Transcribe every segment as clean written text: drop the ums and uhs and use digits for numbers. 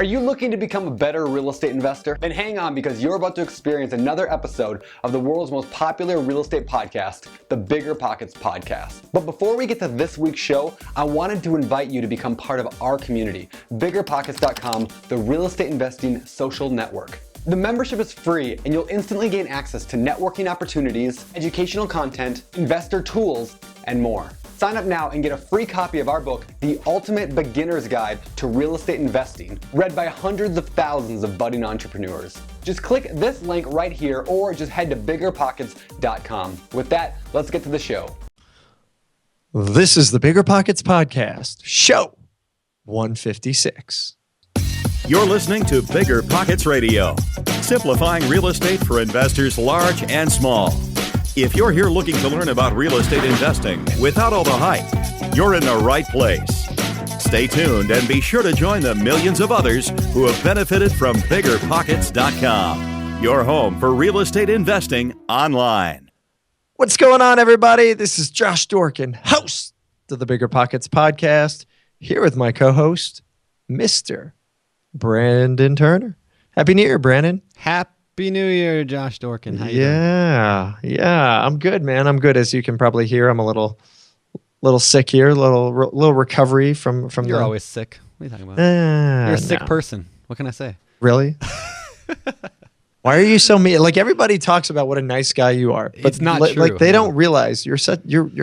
Are you looking to become a better real estate investor? Then hang on, because you're about to experience another episode of the world's most popular real estate podcast, the BiggerPockets Podcast. But before we get to this week's show, I wanted to invite you to become part of our community, BiggerPockets.com, the real estate investing social network. The membership is free, and you'll instantly gain access to networking opportunities, educational content, investor tools, and more. Sign up now and get a free copy of our book, The Ultimate Beginner's Guide to Real Estate Investing, read by hundreds of thousands of budding entrepreneurs. Just click this link right here or just head to BiggerPockets.com. With that, let's get to the show. This is the BiggerPockets Podcast, show 156. You're listening to BiggerPockets Radio, simplifying real estate for investors large and small. If you're here looking to learn about real estate investing without all the hype, you're in the right place. Stay tuned and be sure to join the millions of others who have benefited from BiggerPockets.com, your home for real estate investing online. What's going on, everybody? This is Josh Dorkin, host of the BiggerPockets Podcast, here with my co-host, Mr. Brandon Turner. Happy New Year, Brandon. Happy New Year, Josh Dorkin. How you doing? Yeah. I'm good, man. I'm good. As you can probably hear, I'm a little sick here. Little recovery from. You're always sick. What are you talking about? You're a sick person. What can I say? Really? Why are you so mean? Like, everybody talks about what a nice guy you are, but it's not true. Like, they don't realize you're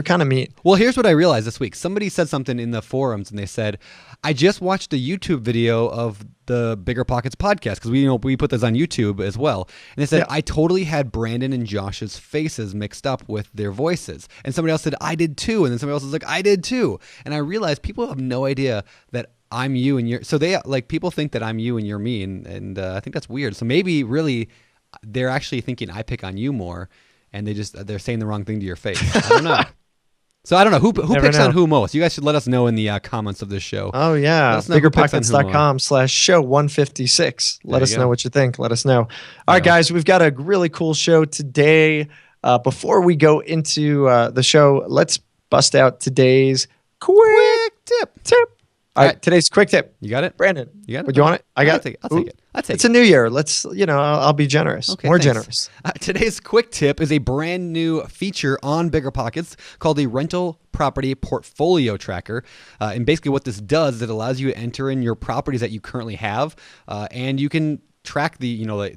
kind of mean. Well, here's what I realized this week. Somebody said something in the forums, and they said, "I just watched a YouTube video of the BiggerPockets podcast," because we put this on YouTube as well. And they said, "I totally had Brandon and Josh's faces mixed up with their voices." And somebody else said, "I did too." And then somebody else was like, "I did too." And I realized people have no idea that I'm you and you're. So they people think that I'm you and you're me, and I think that's weird. So maybe really they're actually thinking I pick on you more, and they're saying the wrong thing to your face. I don't know. So I don't know who picks on who most. You guys should let us know in the comments of this show. Oh yeah, BiggerPockets.com/show 156. Let us know what you think. Let us know. All right, guys, we've got a really cool show today. Before we go into the show, let's bust out today's quick tip. All right, today's quick tip. You got it? Brandon, you got it? Would you want it? I got it. I'll take it. It's a new year. Let's, I'll be generous. Okay, more thanks. generous. Today's quick tip is a brand new feature on BiggerPockets called the Rental Property Portfolio Tracker. And basically what this does is it allows you to enter in your properties that you currently have, and you can track the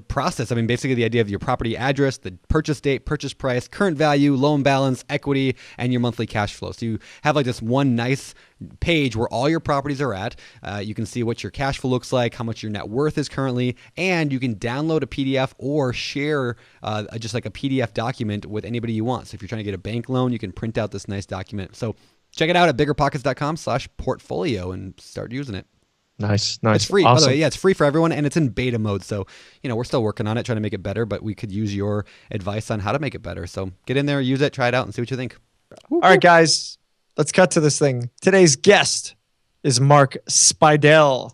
process. I mean, basically the idea of your property address, the purchase date, purchase price, current value, loan balance, equity, and your monthly cash flow. So you have like this one nice page where all your properties are at. You can see what your cash flow looks like, how much your net worth is currently, and you can download a PDF or share just like a PDF document with anybody you want. So if you're trying to get a bank loan, you can print out this nice document. So check it out at BiggerPockets.com/portfolio and start using it. Nice. It's free. Awesome. By the way, it's free for everyone, and it's in beta mode. So, we're still working on it, trying to make it better, but we could use your advice on how to make it better. So get in there, use it, try it out, and see what you think. All right, guys, let's cut to this thing. Today's guest is Mark Spidell.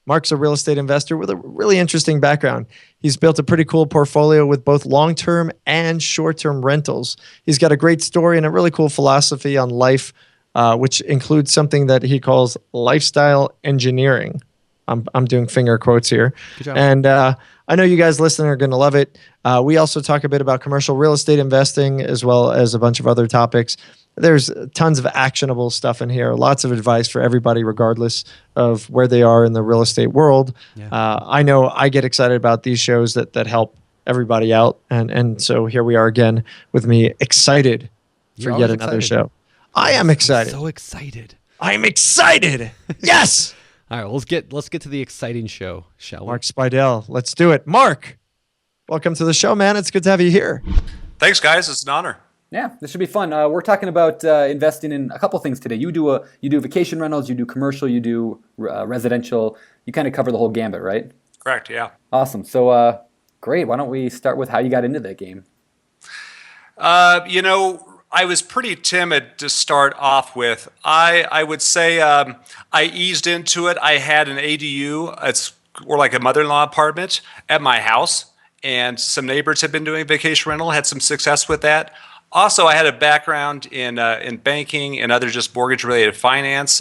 Mark's a real estate investor with a really interesting background. He's built a pretty cool portfolio with both long-term and short-term rentals. He's got a great story and a really cool philosophy on life, which includes something that he calls lifestyle engineering. I'm doing finger quotes here. Good job. And I know you guys listening are going to love it. We also talk a bit about commercial real estate investing as well as a bunch of other topics. There's tons of actionable stuff in here. Lots of advice for everybody, regardless of where they are in the real estate world. Yeah. I know I get excited about these shows that help everybody out. And so here we are again with me, excited for yet another show. I am excited. I'm so excited. I'm excited. Yes. All right, well, let's get to the exciting show, shall we? Mark Spidell, let's do it. Mark, welcome to the show, man. It's good to have you here. Thanks, guys. It's an honor. Yeah, this should be fun. We're talking about investing in a couple things today. You do vacation rentals, you do commercial, you do residential. You kind of cover the whole gambit, right? Correct. Yeah. Awesome. So great. Why don't we start with how you got into that game? I was pretty timid to start off with. I would say I eased into it. I had an ADU. Or like a mother-in-law apartment at my house, and some neighbors had been doing vacation rental, had some success with that. Also, I had a background in banking and other just mortgage-related finance,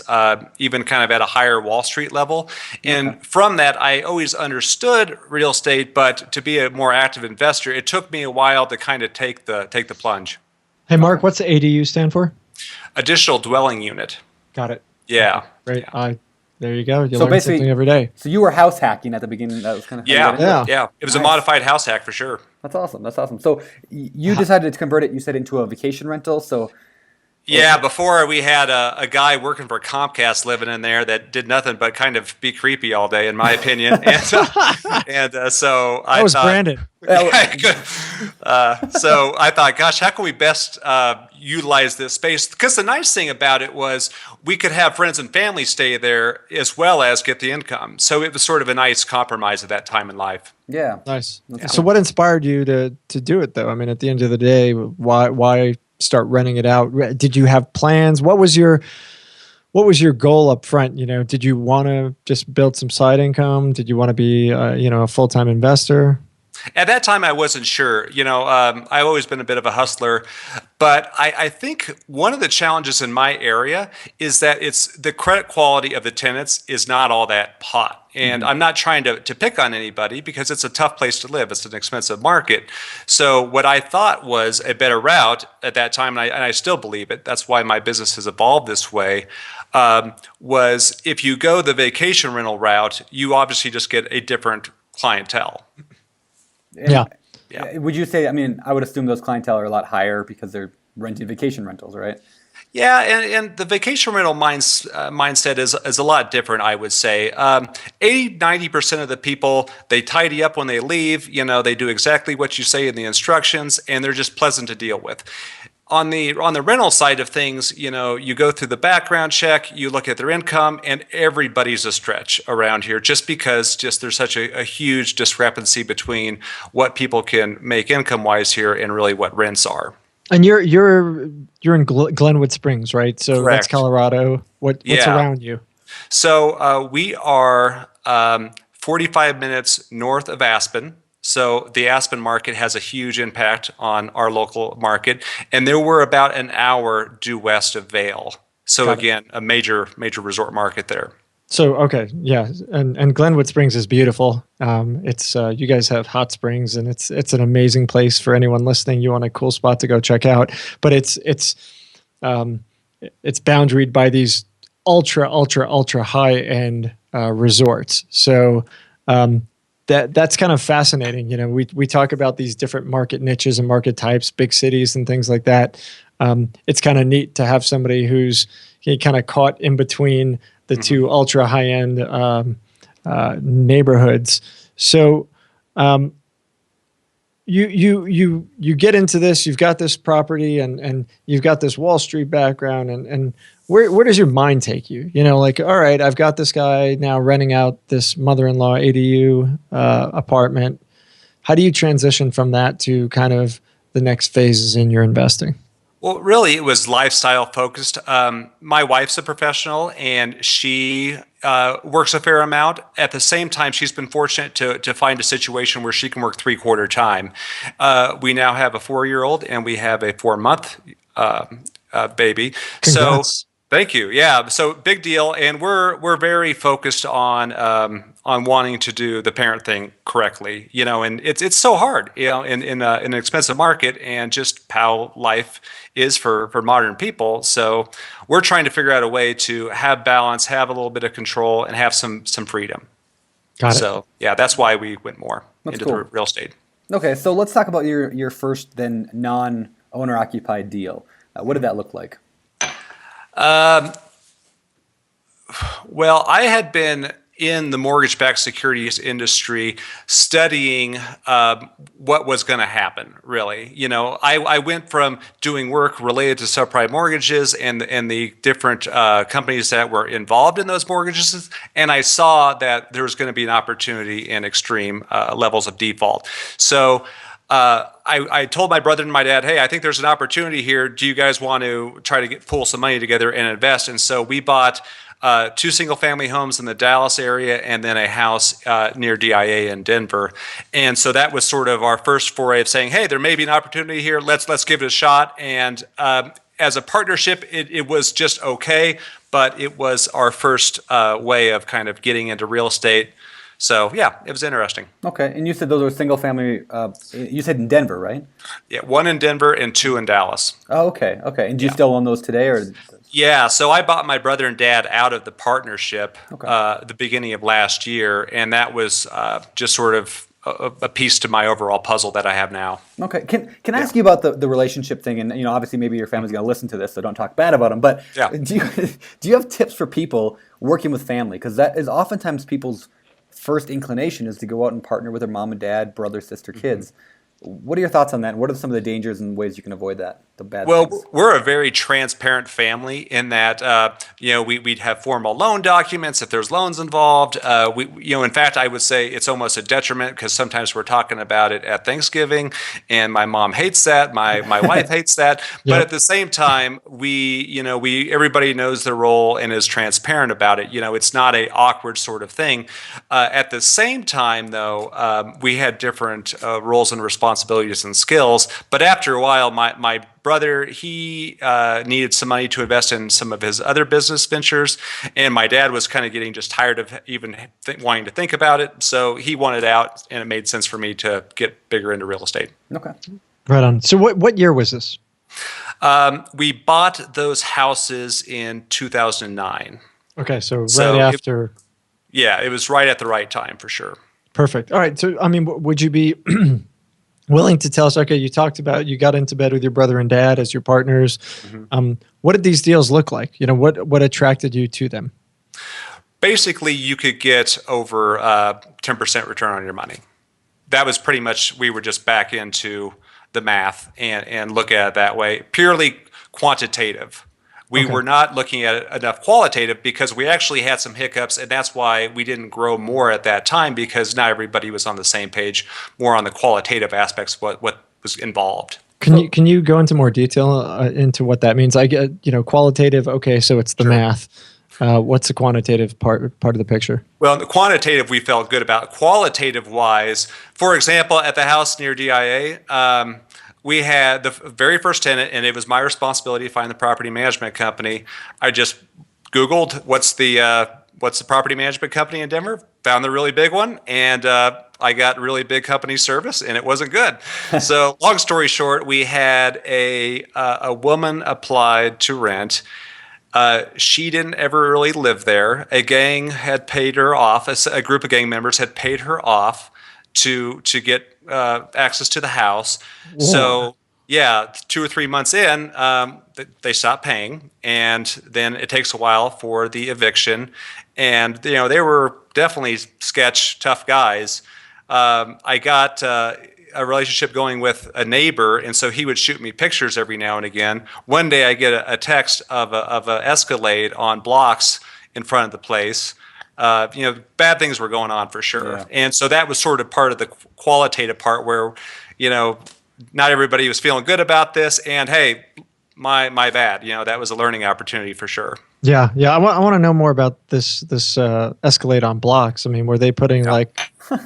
even kind of at a higher Wall Street level. And from that, I always understood real estate, but to be a more active investor, it took me a while to kind of take the plunge. Hey, Mark, what's the ADU stand for? Additional dwelling unit. Got it. Yeah. Great. There you go. You So learn basically- something every day. So you were house hacking at the beginning. That was kind of Yeah. It was a modified house hack for sure. That's awesome. That's awesome. So you decided to convert it, you said, into a vacation rental. So Yeah, before we had a guy working for Comcast living in there that did nothing but kind of be creepy all day, in my opinion. So I That was thought, Brandon. So I thought, gosh, how can we best utilize this space? Because the nice thing about it was we could have friends and family stay there as well as get the income. So it was sort of a nice compromise at that time in life. yeah. Nice. So what inspired you to do it, though? I mean, at the end of the day, why start renting it out? Did you have plans? What was your goal up front? Did you want to just build some side income? Did you want to be a full-time investor? At that time, I wasn't sure. I've always been a bit of a hustler, but I think one of the challenges in my area is that it's the credit quality of the tenants is not all that hot. And I'm not trying to pick on anybody because it's a tough place to live. It's an expensive market. So what I thought was a better route at that time, and I still believe it, that's why my business has evolved this way, was if you go the vacation rental route, you obviously just get a different clientele. Yeah. Would you say, I would assume those clientele are a lot higher because they're renting vacation rentals, right? Yeah, and the vacation rental mindset is a lot different, I would say. 80-90% of the people, they tidy up when they leave. They do exactly what you say in the instructions, and they're just pleasant to deal with. On the rental side of things, you go through the background check, you look at their income, and everybody's a stretch around here just because there's such a huge discrepancy between what people can make income-wise here and really what rents are. And you're in Glenwood Springs, right? So Correct. That's Colorado. What's around you? So we are 45 minutes north of Aspen. So the Aspen market has a huge impact on our local market. And there we're about an hour due west of Vail. So again, a major resort market there. So, okay, yeah. And Glenwood Springs is beautiful. It's you guys have hot springs, and it's an amazing place for anyone listening. You want a cool spot to go check out. But it's boundaried by these ultra high end resorts. So that's kind of fascinating. We talk about these different market niches and market types, big cities and things like that. It's kind of neat to have somebody who's kind of caught in between the two ultra high end neighborhoods. So you get into this. You've got this property and you've got this Wall Street background and where does your mind take you? All right, I've got this guy now renting out this mother-in-law ADU apartment. How do you transition from that to kind of the next phases in your investing? Well, really, it was lifestyle focused. My wife's a professional, and she works a fair amount. At the same time, she's been fortunate to find a situation where she can work 3/4 time. We now have a 4-year-old, and we have a 4-month baby. Congrats. So, thank you. Yeah, so big deal, and we're very focused on wanting to do the parent thing correctly. And it's so hard, in an expensive market, and just how life is for modern people. So we're trying to figure out a way to have balance, have a little bit of control, and have some freedom. Got it. So yeah, that's why we went more into cool. the real estate. Okay, so let's talk about your first then non-owner occupied deal. What did that look like? Well, I had been in the mortgage-backed securities industry studying what was going to happen, really. I went from doing work related to subprime mortgages and the different companies that were involved in those mortgages, and I saw that there was going to be an opportunity in extreme levels of default. So I told my brother and my dad, hey, I think there's an opportunity here. Do you guys want to try to pull some money together and invest? And so we bought 2 single-family homes in the Dallas area, and then a house near DIA in Denver. And so that was sort of our first foray of saying, hey, there may be an opportunity here. Let's give it a shot. And as a partnership, it was just okay, but it was our first way of kind of getting into real estate. So yeah, it was interesting. Okay, and you said those were single family. You said in Denver, right? Yeah, 1 in Denver and 2 in Dallas. Oh, okay. And do you still own those today, or? Yeah, so I bought my brother and dad out of the partnership Okay. the beginning of last year, and that was just sort of a piece to my overall puzzle that I have now. Okay. Can I ask you about the relationship thing? And obviously maybe your family's going to listen to this, so don't talk bad about them. But Yeah. do you have tips for people working with family? Because that is oftentimes people's first inclination is to go out and partner with their mom and dad, brother, sister, kids. What are your thoughts on that? What are some of the dangers and ways you can avoid that? The bad things? We're a very transparent family in that we'd have formal loan documents if there's loans involved. In fact, I would say it's almost a detriment because sometimes we're talking about it at Thanksgiving, and my mom hates that, my wife hates that. But at the same time, everybody knows their role and is transparent about it. It's not a awkward sort of thing. At the same time, though, we had different roles and responsibilities and skills. But after a while, my brother, he needed some money to invest in some of his other business ventures, and my dad was kind of getting just tired of even wanting to think about it. So he wanted out, and it made sense for me to get bigger into real estate. Okay. Right on. So what year was this? We bought those houses in 2009. Okay, so So right after. Yeah, it was right at the right time for sure. Perfect. All right. So, I mean, would you be willing to tell us, okay, you talked about you got into bed with your brother and dad as your partners. What did these deals look like? What attracted you to them? Basically, you could get over 10% return on your money. That was pretty much, we were just back into the math and look at it that way. Purely quantitative. We were not looking at it enough qualitative because we actually had some hiccups, and that's why we didn't grow more at that time, because not everybody was on the same page, more on the qualitative aspects, what was involved. Can you go into more detail into what that means? I get, qualitative. Okay, so it's the math. What's the quantitative part of the picture? Well, the quantitative we felt good about. Qualitative wise, for example, at the house near DIA, we had the very first tenant, and it was my responsibility to find the property management company. I just Googled what's the property management company in Denver, found the really big one, and I got really big company service, and it wasn't good. So long story short, we had a woman applied to rent. She didn't ever really live there. A gang had paid her off. A group of gang members had paid her off to get access to the house. Whoa. So yeah, 2 or 3 months in, they stopped paying, and then it takes a while for the eviction. And they were definitely sketch, tough guys. I got a relationship going with a neighbor, and so he would shoot me pictures every now and again. One day I get a text of a Escalade on blocks in front of the place. Bad things were going on for sure. Yeah. And so that was sort of part of the qualitative part where, not everybody was feeling good about this, and hey, my bad. That was a learning opportunity for sure. Yeah. I want to know more about this Escalade on blocks. I mean, were they putting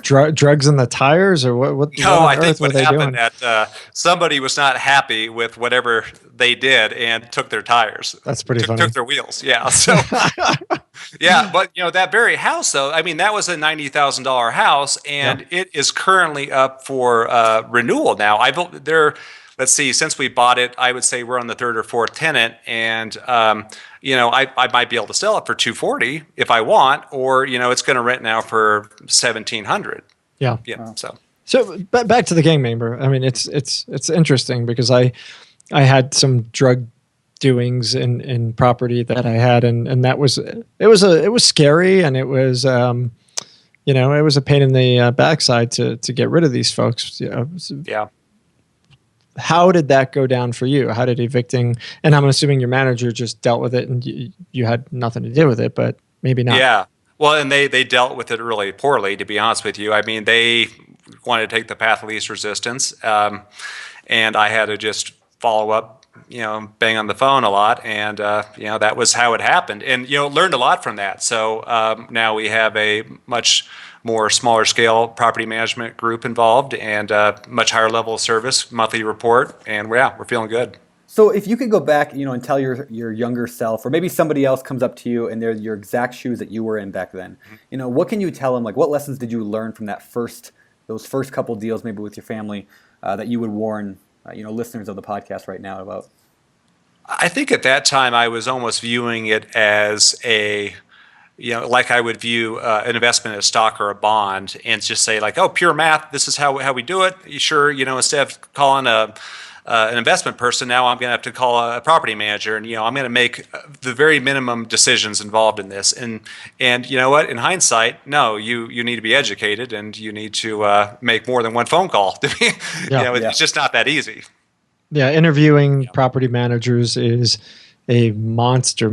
drugs in the tires, or what? No, I think what happened that somebody was not happy with whatever they did and took their tires. That's pretty funny. Took their wheels. Yeah. So yeah, but that very house though, I mean, that was a $90,000 house, and it is currently up for renewal now. Let's see, since we bought it, I would say we're on the 3rd or 4th tenant, and I might be able to sell it for $240 if I want, or it's going to rent now for $1,700. Yeah. Wow. So back to the gang member. I mean, it's interesting because I had some drug doings in property that I had, and that was it was scary, and it was it was a pain in the backside to get rid of these folks. Yeah. How did that go down for you? How did evicting, and I'm assuming your manager just dealt with it and you had nothing to do with it, but maybe not. Yeah. Well, and they dealt with it really poorly, to be honest with you. I mean, they wanted to take the path of least resistance, and I had to just follow up bang on the phone a lot, and that was how it happened, and learned a lot from that. So now we have a much more smaller scale property management group involved, and much higher level of service, monthly report, and we're feeling good. So if you could go back, and tell your younger self, or maybe somebody else comes up to you and they're your exact shoes that you were in back then, what can you tell them? Like, what lessons did you learn from those first couple deals, maybe with your family, that you would warn, listeners of the podcast right now about? I think at that time I was almost viewing it as like I would view an investment in a stock or a bond, and just say like, oh, pure math, this is how we do it. You sure, instead of calling an investment person, now I'm going to have to call a property manager, and I'm going to make the very minimum decisions involved in this. And you know what? In hindsight, no, you need to be educated, and you need to make more than one phone call. It's just not that easy. Yeah, interviewing property managers is a monster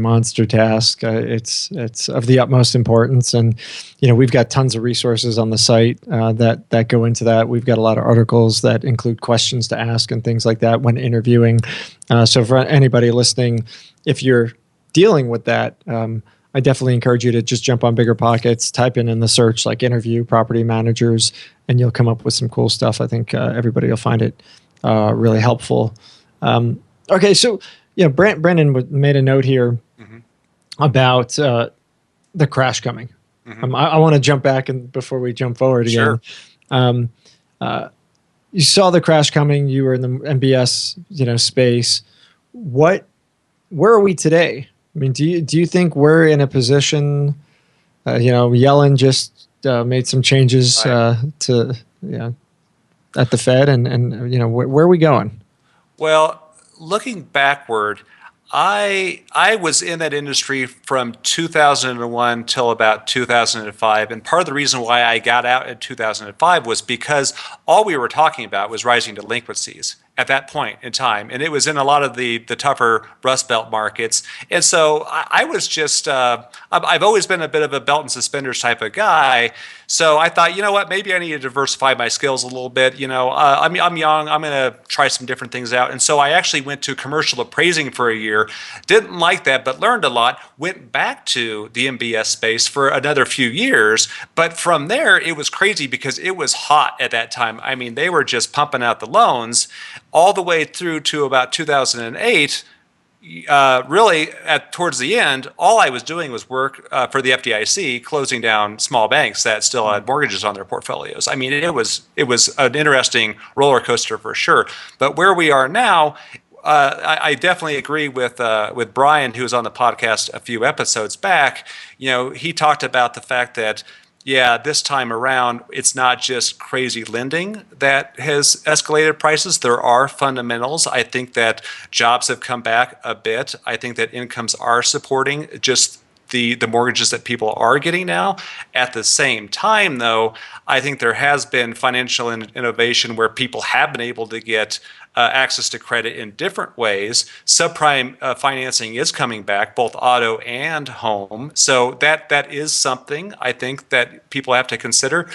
task. It's of the utmost importance, and we've got tons of resources on the site that go into that. We've got a lot of articles that include questions to ask and things like that when interviewing. So for anybody listening, if you're dealing with that, I definitely encourage you to just jump on BiggerPockets, type in the search like interview property managers, and you'll come up with some cool stuff. I think everybody will find it really helpful. Okay, so Brandon made a note here about the crash coming. I want to jump back before we jump forward again. Sure. You saw the crash coming. You were in the MBS space. Where are we today? I mean, do you think we're in a position? Yellen just made some changes to at the Fed, and where are we going? Well, looking backward, I was in that industry from 2001 till about 2005, and part of the reason why I got out in 2005 was because all we were talking about was rising delinquencies at that point in time, and it was in a lot of the tougher Rust Belt markets. And so I was just I've always been a bit of a belt and suspenders type of guy. So I thought, what, maybe I need to diversify my skills a little bit. I'm young. I'm going to try some different things out. And so I actually went to commercial appraising for a year. Didn't like that, but learned a lot. Went back to the MBS space for another few years. But from there, it was crazy because it was hot at that time. I mean, they were just pumping out the loans all the way through to about 2008. Really, towards the end, all I was doing was work for the FDIC, closing down small banks that still had mortgages on their portfolios. I mean, it was an interesting roller coaster for sure. But where we are now, I definitely agree with Brian, who was on the podcast a few episodes back. He talked about the fact that, this time around, it's not just crazy lending that has escalated prices. There are fundamentals. I think that jobs have come back a bit. I think that incomes are supporting just the mortgages that people are getting now. At the same time, though, I think there has been financial innovation where people have been able to get access to credit in different ways. Subprime financing is coming back, both auto and home. So that is something I think that people have to consider.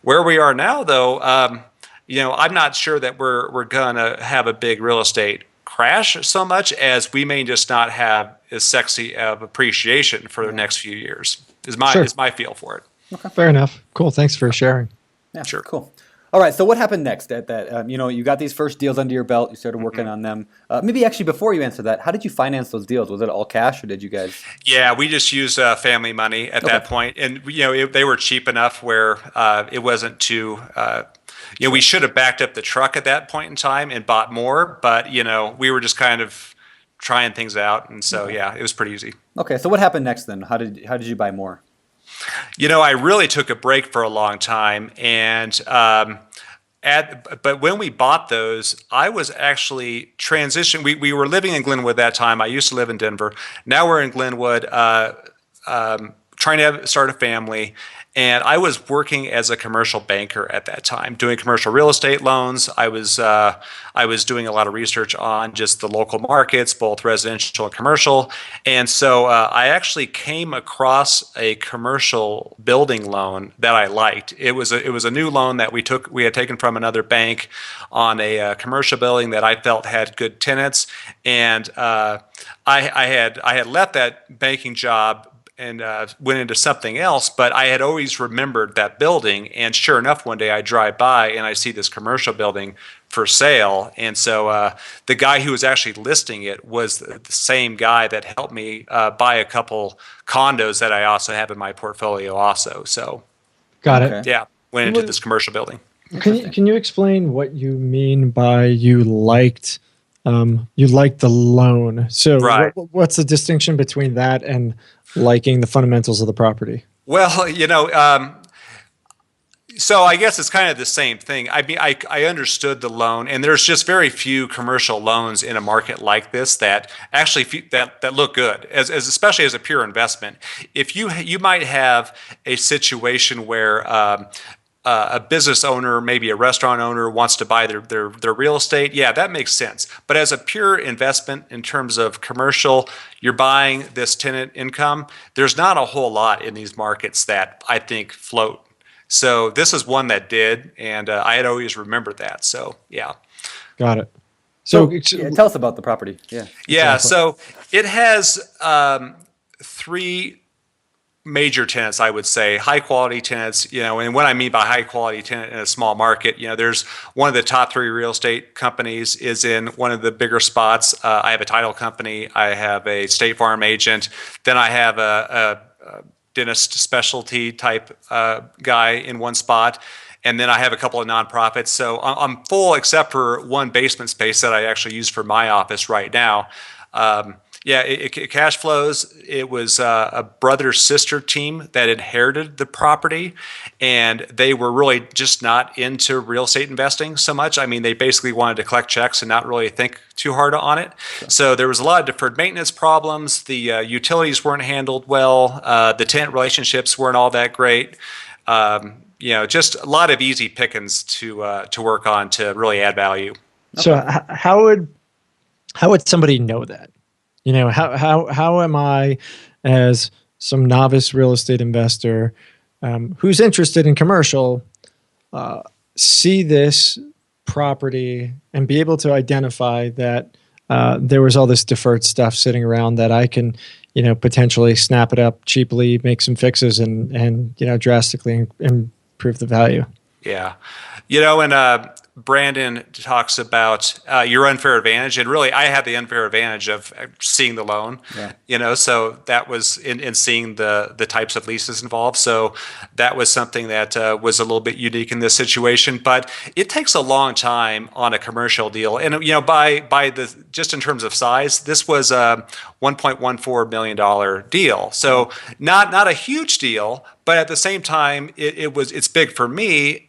Where we are now, though, I'm not sure that we're gonna have a big real estate crash so much as we may just not have as sexy of appreciation for the next few years. Is my feel for it. Okay. Fair enough. Cool. Thanks for sharing. Yeah, sure. Cool. All right. So what happened next? At that, you got these first deals under your belt. You started working on them. Maybe actually before you answer that, how did you finance those deals? Was it all cash, or did you guys? Yeah, we just used family money at that point, and they were cheap enough where it wasn't too. We should have backed up the truck at that point in time and bought more, but we were just kind of trying things out, and so it was pretty easy. Okay. So what happened next then? How did you buy more? I really took a break for a long time, and but when we bought those, I was actually transitioning. We were living in Glenwood at that time. I used to live in Denver. Now we're in Glenwood, trying to start a family. And I was working as a commercial banker at that time, doing commercial real estate loans. I was doing a lot of research on just the local markets, both residential and commercial. And so I actually came across a commercial building loan that I liked. It was a new loan that we had taken from another bank on a commercial building that I felt had good tenants. And I had left that banking job and went into something else, but I had always remembered that building. And sure enough, one day I drive by and I see this commercial building for sale. And so the guy who was actually listing it was the same guy that helped me buy a couple condos that I also have in my portfolio also. So Got it. yeah, went into this commercial building. Can you explain what you mean by you liked the loan? So Right. what's the distinction between that and liking the fundamentals of the property? Well, so I guess it's kind of the same thing. I mean, I understood the loan, and there's just very few commercial loans in a market like this that actually that look good, as especially as a pure investment. If you might have a situation where a business owner, maybe a restaurant owner, wants to buy their real estate, yeah, that makes sense. But as a pure investment in terms of commercial, you're buying this tenant income, there's not a whole lot in these markets that I think float. So this is one that did, and I had always remembered that. So yeah. Got it. So Tell us about the property. Yeah. Yeah, so it has 3 major tenants, I would say, high quality tenants, and what I mean by high quality tenant in a small market, there's one of the top 3 real estate companies is in one of the bigger spots. I have a title company, I have a State Farm agent, then I have a dentist specialty type guy in one spot. And then I have a couple of nonprofits. So I'm full except for one basement space that I actually use for my office right now. It cash flows. It was a brother-sister team that inherited the property, and they were really just not into real estate investing so much. I mean, they basically wanted to collect checks and not really think too hard on it. Sure. So there was a lot of deferred maintenance problems. The utilities weren't handled well. The tenant relationships weren't all that great. Just a lot of easy pickings to work on to really add value. So how would somebody know that? How am I, as some novice real estate investor who's interested in commercial, see this property and be able to identify that there was all this deferred stuff sitting around that I can, potentially snap it up cheaply, make some fixes, and drastically improve the value? Yeah, and Brandon talks about your unfair advantage, and really I had the unfair advantage of seeing the loan, so that was in seeing the types of leases involved. So that was something that was a little bit unique in this situation, but it takes a long time on a commercial deal. And by the just in terms of size, this was a $1.14 million deal. So not a huge deal, but at the same time, it's big for me,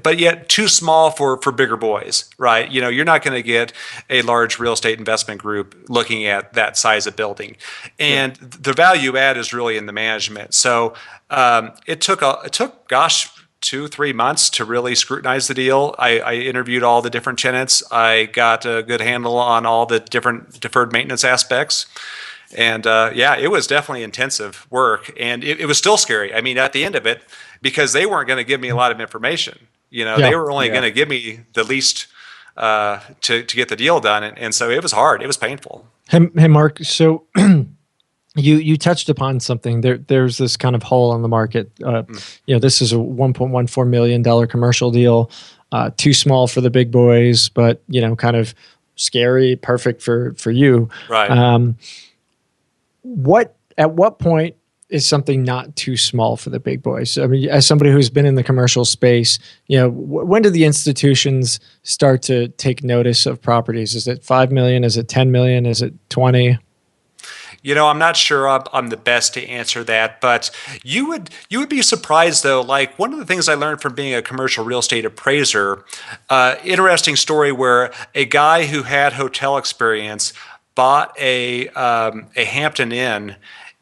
but yet too small for bigger boys, right? You're not going to get a large real estate investment group looking at that size of building, and the value add is really in the management. So it took 2-3 months to really scrutinize the deal. I interviewed all the different tenants. I got a good handle on all the different deferred maintenance aspects. And it was definitely intensive work, and it was still scary. I mean, at the end of it, because they weren't going to give me a lot of information. They were only going to give me the least to get the deal done, and so it was hard. It was painful. Hey, Mark. So you touched upon something. There's this kind of hole on the market. This is a $1.14 million commercial deal, too small for the big boys, but kind of scary, perfect for you. Right. At what point is something not too small for the big boys? I mean, as somebody who's been in the commercial space, when do the institutions start to take notice of properties? Is it 5 million? Is it 10 million? Is it 20? I'm not sure I'm the best to answer that, but you would be surprised though. Like, one of the things I learned from being a commercial real estate appraiser, interesting story where a guy who had hotel experience bought a Hampton Inn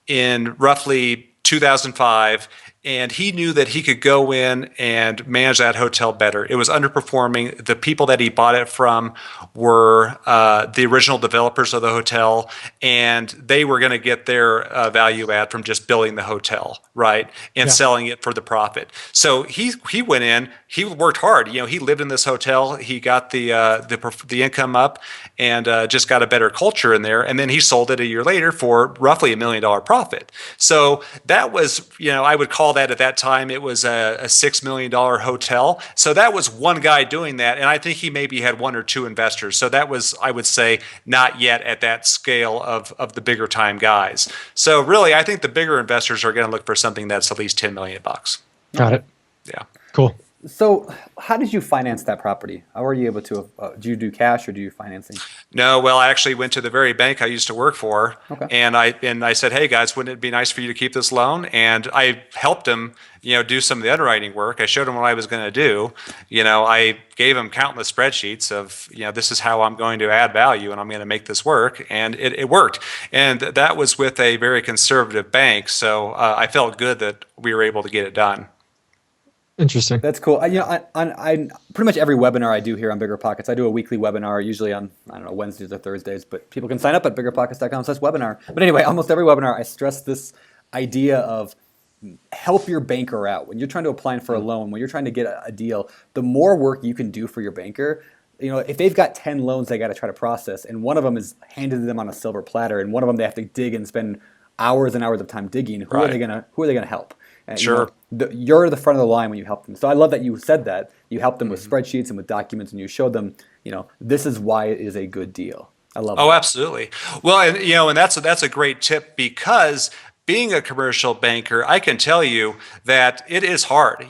in roughly 2005 and he knew that he could go in and manage that hotel better. It was underperforming. The people that he bought it from were the original developers of the hotel, and they were going to get their value add from just building the hotel, right, and selling it for the profit. So he went in. He worked hard. He lived in this hotel. He got the income up, and just got a better culture in there. And then he sold it a year later for roughly $1 million profit. So that was, I would call that at that time, it was a $6 million hotel. So that was one guy doing that. And I think he maybe had one or two investors. So that was, I would say, not yet at that scale of the bigger time guys. So really, I think the bigger investors are going to look for something that's at least $10 million. Got it. Yeah. Cool. So how did you finance that property? How were you able to, do you do cash or do you financing? No, well, I actually went to the very bank I used to work for, Okay. and I said, hey guys, wouldn't it be nice for you to keep this loan? And I helped him, do some of the underwriting work. I showed him what I was going to do. I gave him countless spreadsheets of, this is how I'm going to add value and I'm going to make this work. And it worked. And that was with a very conservative bank. So I felt good that we were able to get it done. Interesting. That's cool. I pretty much every webinar I do here on BiggerPockets, I do a weekly webinar, usually on, Wednesdays or Thursdays, but people can sign up at biggerpockets.com/webinar. But anyway, almost every webinar, I stress this idea of help your banker out. When you're trying to apply for a loan, when you're trying to get a deal, the more work you can do for your banker, if they've got 10 loans they got to try to process, and one of them is handed to them on a silver platter, and one of them they have to dig and spend hours and hours of time digging, who are they gonna help? And, Sure. You're the front of the line when you help them. So I love that you said that. You helped them with spreadsheets and with documents, and you showed them, this is why it is a good deal. I love Oh, that. absolutely. Well, and that's a great tip, because being a commercial banker, I can tell you that it is hard.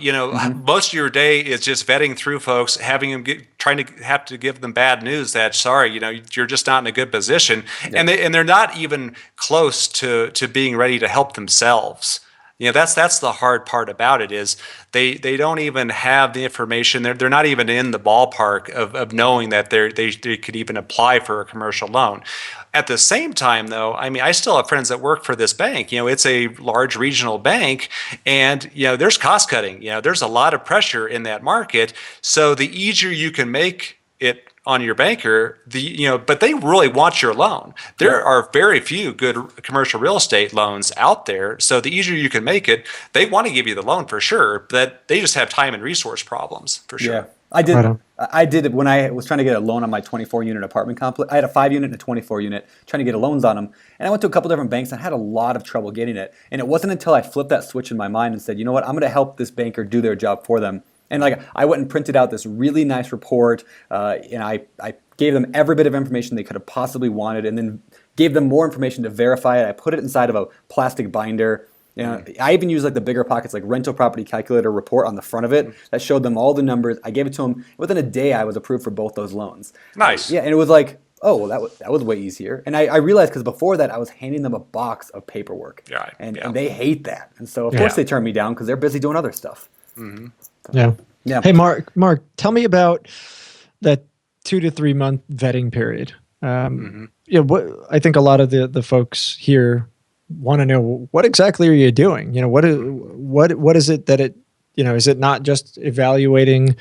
Most of your day is just vetting through folks, having them trying to have to give them bad news that, sorry, you're just not in a good position. Yeah. And they're not even close to being ready to help themselves. That's the hard part about it, is they don't even have the information. They're not even in the ballpark of knowing that they could even apply for a commercial loan. At the same time, though, I still have friends that work for this bank. It's a large regional bank, and there's cost cutting. There's a lot of pressure in that market. So the easier you can make it on your banker, but they really want your loan. There are very few good commercial real estate loans out there. So the easier you can make it, they want to give you the loan for sure, but they just have time and resource problems for sure. Yeah, I did it when I was trying to get a loan on my 24-unit apartment complex. I had a 5-unit and a 24-unit, trying to get loans on them. And I went to a couple different banks and had a lot of trouble getting it. And it wasn't until I flipped that switch in my mind and said, you know what, I'm going to help this banker do their job for them. And I went and printed out this really nice report, and I gave them every bit of information they could have possibly wanted, and then gave them more information to verify it. I put it inside of a plastic binder. I even used the BiggerPockets rental property calculator report on the front of it that showed them all the numbers. I gave it to them. Within a day, I was approved for both those loans. Nice. And it was oh, well, that was way easier. And I realized, because before that, I was handing them a box of paperwork. And they hate that. And so, of course, they turned me down because they're busy doing other stuff. Mm-hmm. Yeah. Hey, Mark, tell me about that 2 to 3 month vetting period. What I think a lot of the folks here want to know, what exactly are you doing? What is it that is it not just evaluating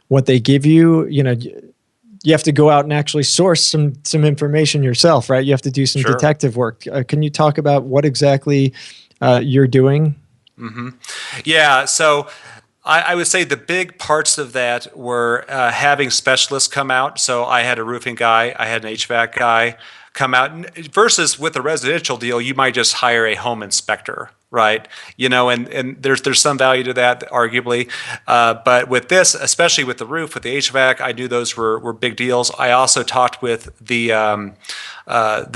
what they give you? You have to go out and actually source some information yourself, right? You have to do some detective work. Can you talk about what exactly you're doing? Mm-hmm. Yeah. So I would say the big parts of that were having specialists come out. So I had a roofing guy, I had an HVAC guy come out, versus with a residential deal, you might just hire a home inspector, right? And there's some value to that, arguably. But with this, especially with the roof, with the HVAC, I knew those were big deals. I also talked with the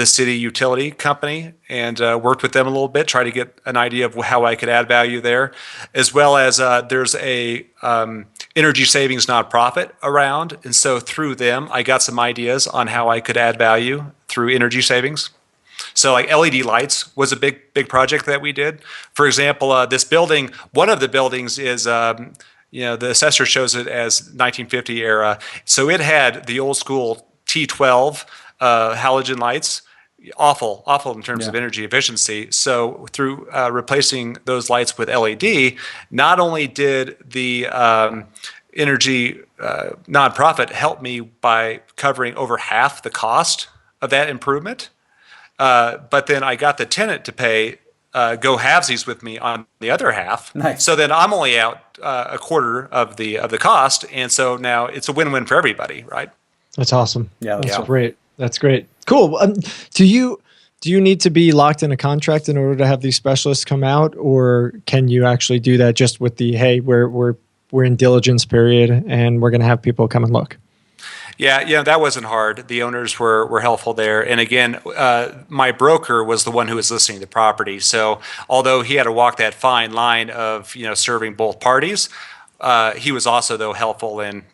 city utility company and worked with them a little bit, try to get an idea of how I could add value there, as well as there's a energy savings nonprofit around. And so through them, I got some ideas on how I could add value through energy savings. So LED lights was a big project that we did. For example, this building, one of the buildings is, the assessor shows it as 1950 era. So it had the old school T12 halogen lights, awful in terms of energy efficiency. So through replacing those lights with LED, not only did the energy nonprofit help me by covering over half the cost of that improvement, but then I got the tenant to pay go halvesies with me on the other half. Nice. So then I'm only out a quarter of the cost, and so now it's a win-win for everybody, right? That's awesome. Yeah, that's great. That's great. Cool. Do you need to be locked in a contract in order to have these specialists come out, or can you actually do that just with the, hey, we're in diligence period and we're going to have people come and look? Yeah, that wasn't hard. The owners were helpful there. And again, my broker was the one who was listing the property. So although he had to walk that fine line of, serving both parties, he was also, though, helpful in,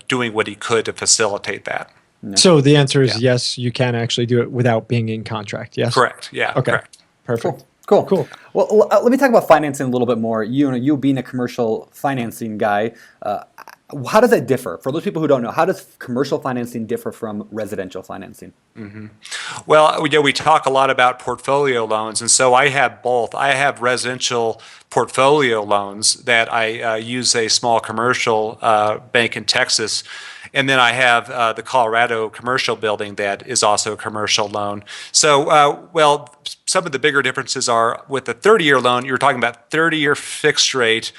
doing what he could to facilitate that. So the answer is yes, you can actually do it without being in contract. Yes. Correct. Yeah. Okay. Correct. Perfect. Cool. Well, let me talk about financing a little bit more. You being a commercial financing guy, how does that differ? For those people who don't know, how does commercial financing differ from residential financing? Mm-hmm. Well, we talk a lot about portfolio loans, and so I have both. I have residential portfolio loans that I use a small commercial bank in Texas, and then I have the Colorado commercial building that is also a commercial loan. So, some of the bigger differences are with the 30-year loan, you're talking about 30-year fixed rate,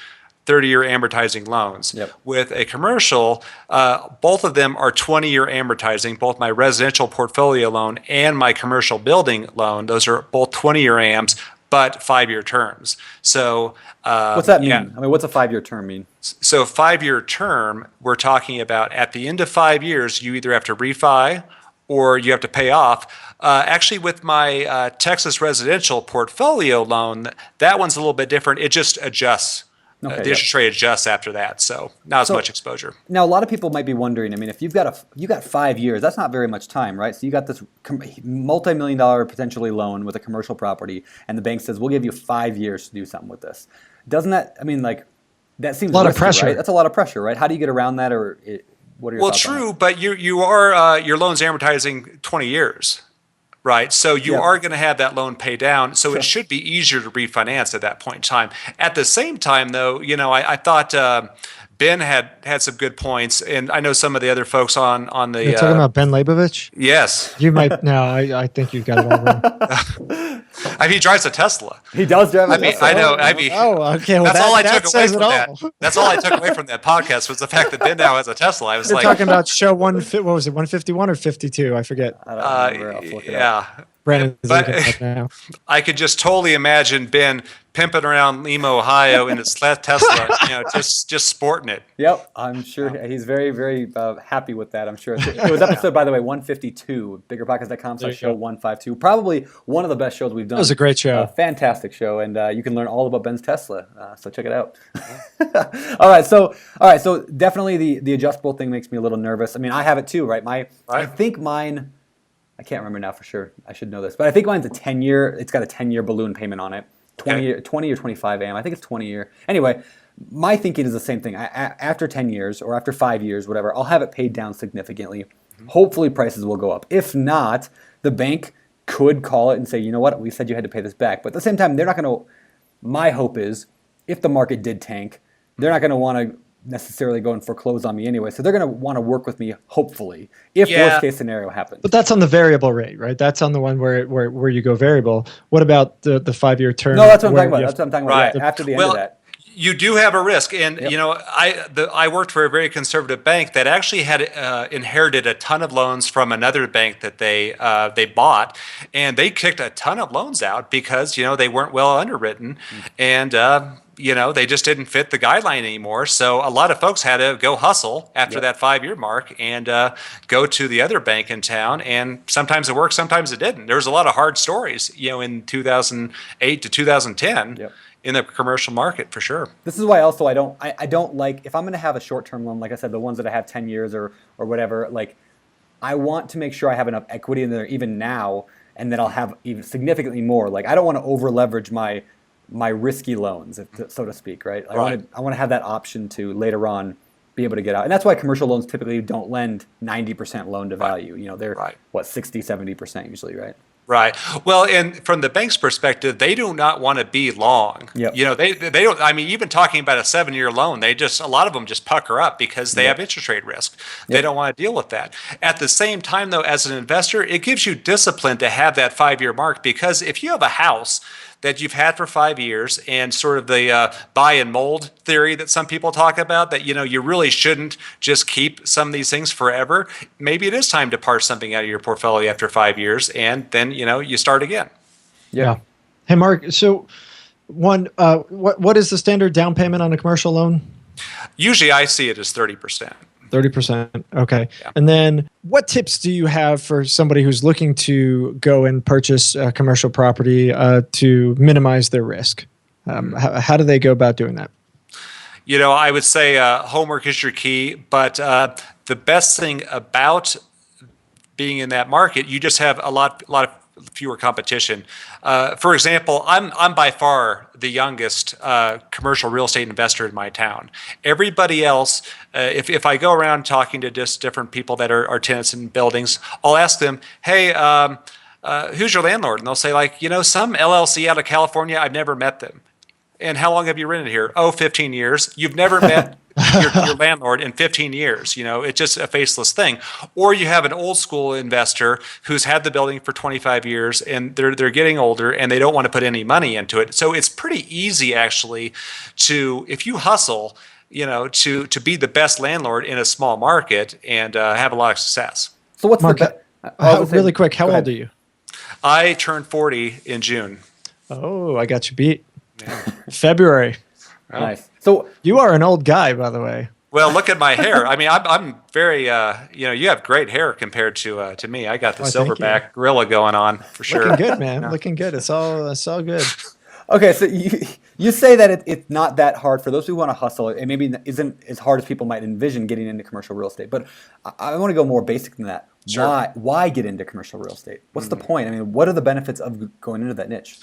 30-year amortizing loans. Yep. With a commercial, both of them are 20-year amortizing, both my residential portfolio loan and my commercial building loan. Those are both 20-year AMs, but 5-year terms. So what's that mean? I mean, what's a 5-year term mean? So 5-year term, we're talking about at the end of 5 years, you either have to refi or you have to pay off. Actually, with my Texas residential portfolio loan, that one's a little bit different. It just adjusts. The interest rate adjusts after that, so not as much exposure. Now, a lot of people might be wondering. I mean, if you got 5 years, that's not very much time, right? So you got this multi-million-dollar potentially loan with a commercial property, and the bank says, "We'll give you 5 years to do something with this." Doesn't that? I mean, that seems a lot risky, of pressure. Right? That's a lot of pressure, right? How do you get around that, or what are your thoughts on that? Well, true, but you are your loan's amortizing 20 years. Right. So you are going to have that loan pay down. So it should be easier to refinance at that point in time. At the same time, though, I thought Ben had some good points. And I know some of the other folks on the. You're talking about Ben Leibovich? Yes. You might. No, I think you've got it all wrong. He drives a Tesla. He does drive a Tesla. I know. Okay. Well, that's all I that took away says from that. That's all I took away from that podcast was the fact that Ben now has a Tesla. I was You're talking about show what was it, 151 or 52? I forget. I don't remember. I'll look it up. Brandon's But looking it up now. I could just totally imagine Ben pimping around Lima, Ohio in his Tesla, just sporting it. Yep, I'm sure he's very, very happy with that. I'm sure it was episode, by the way, 152, BiggerPockets.com/show 152. Probably one of the best shows we've done. It was a great show, fantastic show, and you can learn all about Ben's Tesla. So check it out. All right, so definitely the adjustable thing makes me a little nervous. I mean, I have it too, right? I think mine. I can't remember now for sure. I should know this, but I think mine's a 10-year. It's got a 10-year balloon payment on it. 20 or 25 AM. I think it's 20-year. Anyway, my thinking is the same thing. After 10 years or after 5 years, whatever, I'll have it paid down significantly. Hopefully prices will go up. If not, the bank could call it and say, you know what, we said you had to pay this back. But at the same time, they're not going to, my hope is, if the market did tank, they're not going to want to necessarily go and foreclose on me anyway. So they're going to want to work with me, hopefully, if worst case scenario happens. But that's on the variable rate, right? That's on the one where you go variable. What about the 5-year term? No, that's what I'm talking about. That's what I'm talking about. Right. Yeah, after the end of that. You do have a risk, and I worked for a very conservative bank that actually had inherited a ton of loans from another bank that they bought, and they kicked a ton of loans out because they weren't well underwritten, and they just didn't fit the guideline anymore. So a lot of folks had to go hustle after that 5-year mark and go to the other bank in town, and sometimes it worked, sometimes it didn't. There was a lot of hard stories, in 2008 to 2010. Yep. In the commercial market, for sure. This is why also I don't like, if I'm going to have a short-term loan, like I said, the ones that I have 10 years or whatever, I want to make sure I have enough equity in there even now, and that I'll have even significantly more. I don't want to over-leverage my risky loans, so to speak, right? I want to have that option to later on be able to get out. And that's why commercial loans typically don't lend 90% loan to value. They're 60, 70% usually, right? Right. Well, and from the bank's perspective, they do not want to be long. Yep. They don't. I mean, even talking about a 7-year loan, a lot of them just pucker up because they have interest rate risk. They don't want to deal with that. At the same time, though, as an investor, it gives you discipline to have that 5-year mark, because if you have a house that you've had for 5 years, and sort of the buy and mold theory that some people talk about, that you really shouldn't just keep some of these things forever. Maybe it is time to parse something out of your portfolio after 5 years, and then you start again. Yeah. Hey, Mark. So, what is the standard down payment on a commercial loan? Usually, I see it as 30%. 30%. Okay. Yeah. And then what tips do you have for somebody who's looking to go and purchase a commercial property to minimize their risk? How do they go about doing that? I would say homework is your key, but the best thing about being in that market, you just have a lot of fewer competition. For example, I'm by far the youngest commercial real estate investor in my town. Everybody else, if I go around talking to just different people that are tenants in buildings, I'll ask them, hey, who's your landlord? And they'll say, some LLC out of California. I've never met them. And how long have you rented here? 15 years. You've never met your landlord in 15 years. It's just a faceless thing. Or you have an old school investor who's had the building for 25 years, and they're getting older and they don't want to put any money into it. So it's pretty easy, actually, if you hustle, to be the best landlord in a small market and have a lot of success. So what's Mark, really quick, how old are you? I turned 40 in June. Oh, I got you beat. February. Nice. So you are an old guy, by the way. Well, look at my hair. I mean, I'm very, you have great hair compared to me. I got the silverback gorilla going on for sure. Looking good, man. Looking good. It's all good. Okay, so you say that it's not that hard for those who want to hustle. It maybe isn't as hard as people might envision getting into commercial real estate. But I want to go more basic than that. Sure. Why get into commercial real estate? What's the point? I mean, what are the benefits of going into that niche?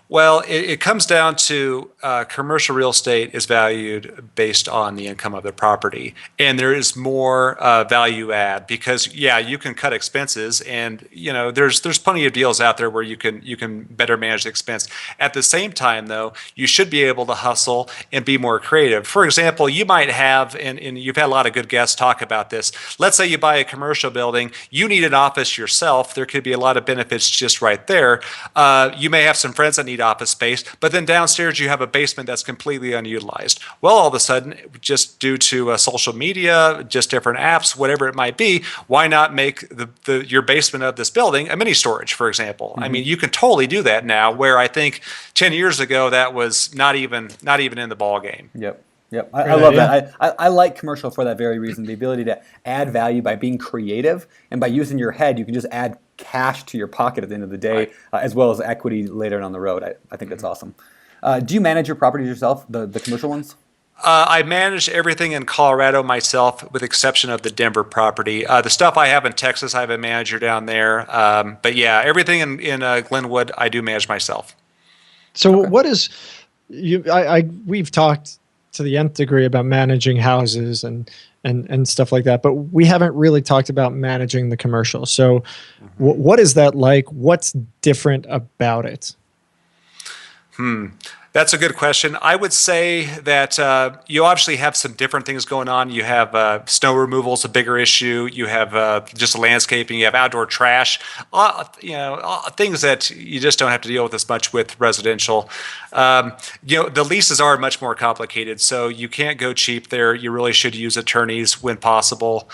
Well, it comes down to commercial real estate is valued based on the income of the property, and there is more value add because you can cut expenses, and there's plenty of deals out there where you can better manage the expense. At the same time, though, you should be able to hustle and be more creative. For example, you might have, and you've had a lot of good guests talk about this. Let's say you buy a commercial building, you need an office yourself. There could be a lot of benefits just right there. You may have some friends that need office space, but then downstairs you have a basement that's completely unutilized. Well, all of a sudden, just due to social media, just different apps, whatever it might be, why not make your basement of this building a mini storage, for example? Mm-hmm. I mean, you can totally do that now, where I think 10 years ago that was not even in the ball game. Yep. I love that. I like commercial for that very reason, the ability to add value by being creative, and by using your head, you can just add cash to your pocket at the end of the day, right. As well as equity later on the road. I think that's awesome. Do you manage your properties yourself, the commercial ones? I manage everything in Colorado myself, with exception of the Denver property. The stuff I have in Texas, I have a manager down there. But everything in Glenwood, I do manage myself. So what is we've talked to the nth degree about managing houses and stuff like that, but we haven't really talked about managing the commercial. So what is that like? What's different about it? That's a good question. I would say that you obviously have some different things going on. You have snow removal is a bigger issue. You have just landscaping. You have outdoor trash. Things that you just don't have to deal with as much with residential. The leases are much more complicated, so you can't go cheap there. You really should use attorneys when possible.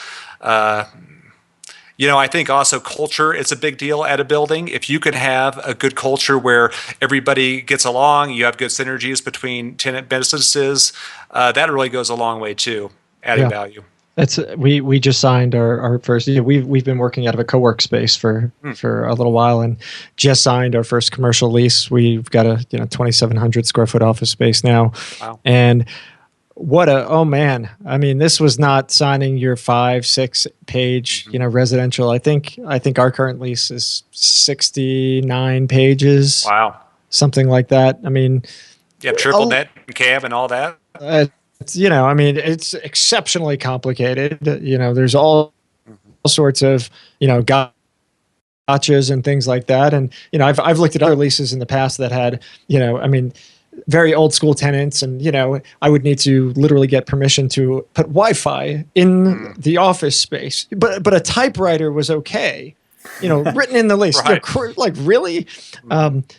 I think also culture is a big deal at a building. If you could have a good culture where everybody gets along, you have good synergies between tenant businesses, that really goes a long way too, adding value. We just signed our first. We've been working out of a co-work space for a little while, and just signed our first commercial lease. We've got a 2,700 square foot office space now, wow. And oh man! I mean, this was not signing your 5-6 page, residential. I think our current lease is 69 pages. Wow, something like that. I mean, triple net and cab and all that. It's exceptionally complicated. There's all sorts of, gotchas and things like that. And, I've looked at other leases in the past that had, very old school tenants. And, I would need to literally get permission to put Wi-Fi in the office space, but a typewriter was okay, written in the lease. Right. Like, really?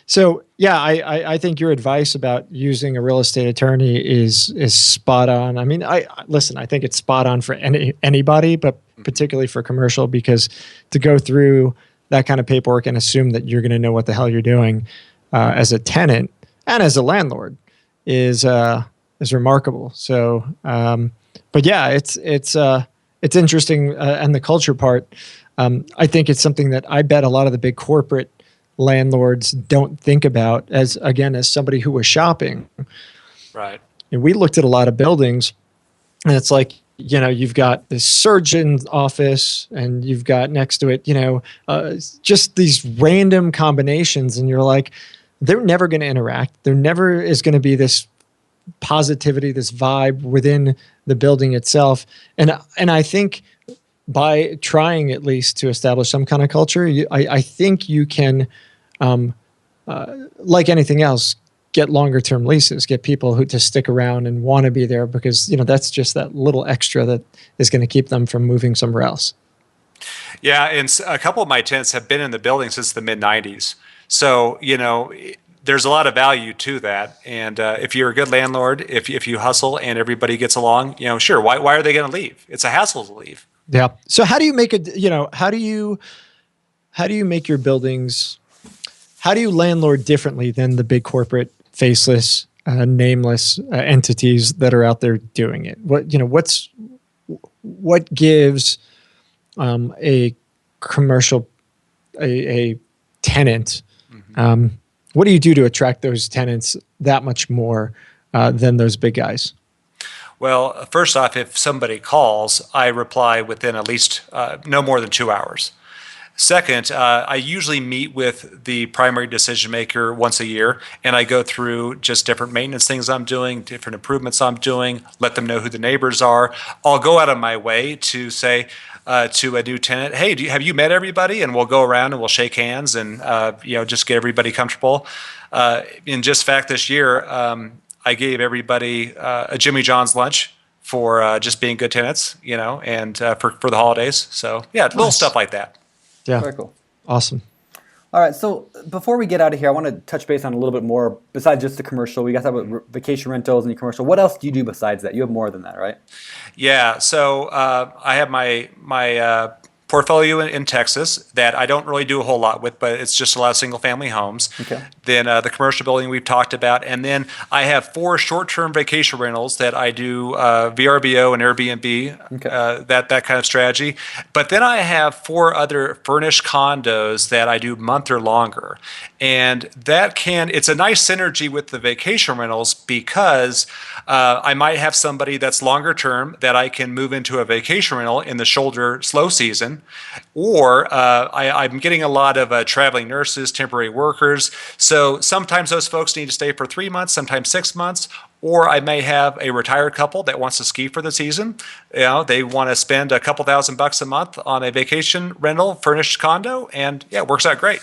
So yeah, I think your advice about using a real estate attorney is spot on. I mean, I think it's spot on for anybody, but particularly for commercial, because to go through that kind of paperwork and assume that you're going to know what the hell you're doing as a tenant and as a landlord is remarkable. So, but yeah, it's interesting, and the culture part. I think it's something that I bet a lot of the big corporate landlords don't think about as somebody who was shopping. Right. And we looked at a lot of buildings, and it's like, you've got this surgeon's office and you've got next to it, just these random combinations. And you're like, they're never going to interact. There never is going to be this positivity, this vibe within the building itself. And I think by trying at least to establish some kind of culture, I think you can, like anything else, get longer term leases, get people who to stick around and want to be there, because that's just that little extra that is going to keep them from moving somewhere else. Yeah, and a couple of my tenants have been in the building since the mid 90s. So, there's a lot of value to that. And if you're a good landlord, if you hustle and everybody gets along, sure, why are they going to leave? It's a hassle to leave. Yeah. So how do you make how do you make your buildings, how do you landlord differently than the big corporate faceless, nameless entities that are out there doing it? What gives a commercial, a tenant, what do you do to attract those tenants that much more than those big guys? Well, first off, if somebody calls, I reply within at least no more than 2 hours. Second, I usually meet with the primary decision maker once a year, and I go through just different maintenance things I'm doing, different improvements I'm doing, let them know who the neighbors are. I'll go out of my way to say to a new tenant, hey, have you met everybody? And we'll go around and we'll shake hands and just get everybody comfortable. In just fact, this year, I gave everybody a Jimmy John's lunch for just being good tenants, and for the holidays. So yeah, little stuff like that. Yeah. Very cool. Awesome. All right. So before we get out of here, I want to touch base on a little bit more besides just the commercial. We got to talk about vacation rentals and the commercial. What else do you do besides that? You have more than that, right? Yeah. So I have my portfolio in Texas that I don't really do a whole lot with, but it's just a lot of single family homes. Okay. Then the commercial building we've talked about. And then I have 4 short-term vacation rentals that I do VRBO and Airbnb, Okay. that kind of strategy. But then I have 4 other furnished condos that I do month or longer. And it's a nice synergy with the vacation rentals because I might have somebody that's longer term that I can move into a vacation rental in the shoulder slow season. Or I'm getting a lot of traveling nurses, temporary workers. So sometimes those folks need to stay for 3 months, sometimes 6 months. Or I may have a retired couple that wants to ski for the season. They want to spend a couple $1,000 a month on a vacation rental, furnished condo, and yeah, it works out great.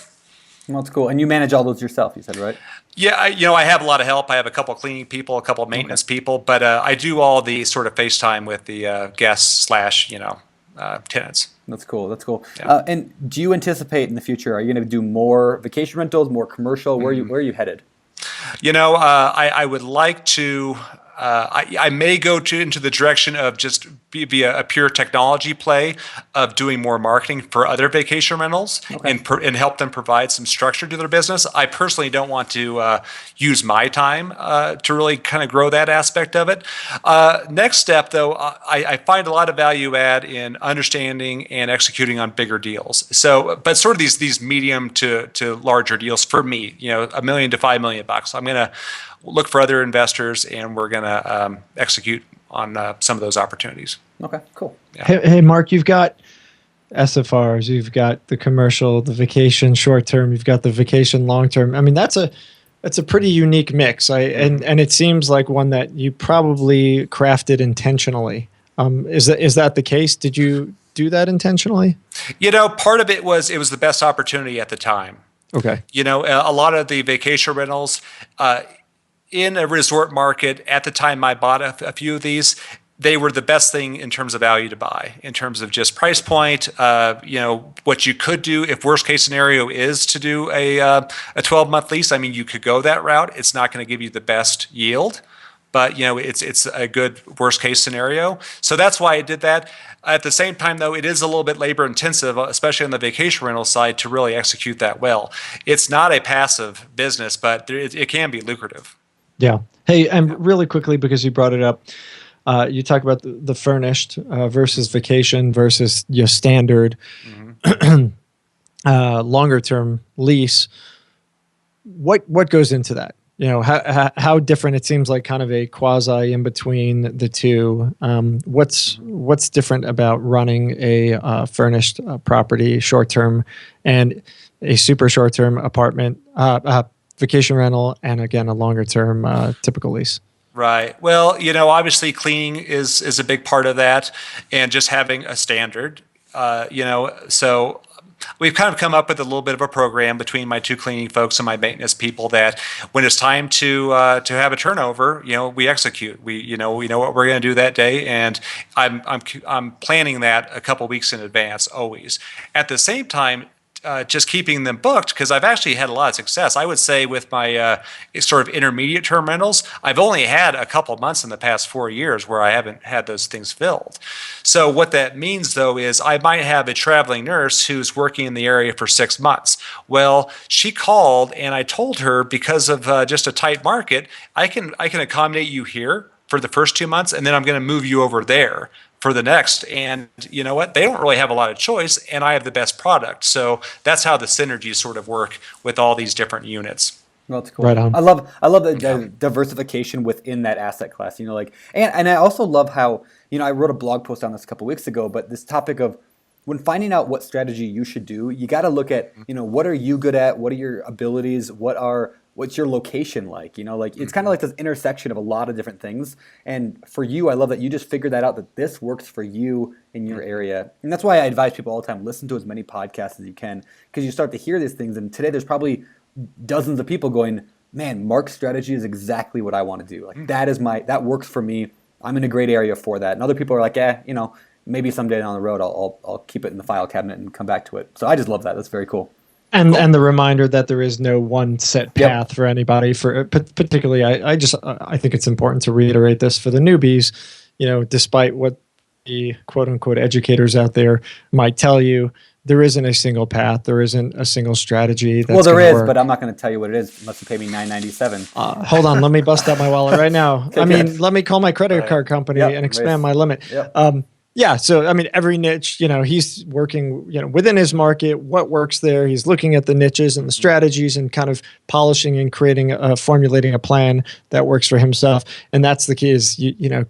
Well, that's cool. And you manage all those yourself, you said, right? Yeah, I have a lot of help. I have a couple of cleaning people, a couple of maintenance people, but I do all the sort of FaceTime with the guests / tenants. That's cool. That's cool. Yeah. And do you anticipate in the future, are you going to do more vacation rentals, more commercial? Where are you headed? I would like to. I may go into the direction of just be a pure technology play of doing more marketing for other vacation rentals and help them provide some structure to their business. I personally don't want to use my time to really kind of grow that aspect of it. Next step, though, I find a lot of value add in understanding and executing on bigger deals. So, but sort of these medium to larger deals for me, $1 million to $5 million. I'm going to look for other investors, and we're going to execute on some of those opportunities. Okay, cool. Yeah. Hey, Mark, you've got SFRs, you've got the commercial, the vacation short term, you've got the vacation long term. I mean, that's a pretty unique mix. And it seems like one that you probably crafted intentionally. Is that the case? Did you do that intentionally? Part of it was the best opportunity at the time. Okay. A lot of the vacation rentals in a resort market at the time I bought a few of these, they were the best thing in terms of value to buy, in terms of just price point. What you could do if worst case scenario is to do a 12-month lease. I mean, you could go that route. It's not going to give you the best yield, but it's a good worst case scenario. So that's why I did that. At the same time, though, it is a little bit labor intensive, especially on the vacation rental side, to really execute that well. It's not a passive business, but it can be lucrative. Yeah. Hey, and really quickly, because you brought it up, you talk about the furnished versus vacation versus your standard longer term lease. What goes into that? How different? It seems like kind of a quasi in between the two. What's different about running a furnished property short term and a super short term apartment vacation rental, and again a longer term typical lease? Right. Well, obviously cleaning is a big part of that, and just having a standard. So we've kind of come up with a little bit of a program between my two cleaning folks and my maintenance people that when it's time to have a turnover, we execute. We know what we're going to do that day, and I'm planning that a couple weeks in advance always. At the same time, just keeping them booked, because I've actually had a lot of success. I would say with my sort of intermediate term rentals, I've only had a couple months in the past 4 years where I haven't had those things filled. So what that means, though, is I might have a traveling nurse who's working in the area for 6 months. Well, she called, and I told her, because of just a tight market, I can accommodate you here for the first 2 months, and then I'm going to move you over there for the next. And you know what? They don't really have a lot of choice, and I have the best product. So that's how the synergies sort of work with all these different units. Well, that's cool. Right on. I love the diversification within that asset class. And I also love how I wrote a blog post on this a couple weeks ago, but this topic of when finding out what strategy you should do, you got to look at what are you good at, what are your abilities, what's your location like? It's kind of like this intersection of a lot of different things. And for you, I love that you just figured that out, that this works for you in your area. And that's why I advise people all the time, listen to as many podcasts as you can, because you start to hear these things. And today there's probably dozens of people going, man, Mark's strategy is exactly what I want to do. Like that works for me. I'm in a great area for that. And other people are like, maybe someday down the road I'll keep it in the file cabinet and come back to it. So I just love that. That's very cool. And the reminder that there is no one set path for anybody. For particularly, I think it's important to reiterate this for the newbies. Despite what the quote unquote educators out there might tell you, there isn't a single path. There isn't a single strategy. That's there is, work. but I'm not going to tell you what it is unless you pay me $9.97. Hold on, let me bust out my wallet right now. Let me call my credit card company and expand my limit. Yep. Yeah. So, every niche, he's working, within his market, what works there. He's looking at the niches and the strategies and kind of polishing and formulating a plan that works for himself. And that's the key is,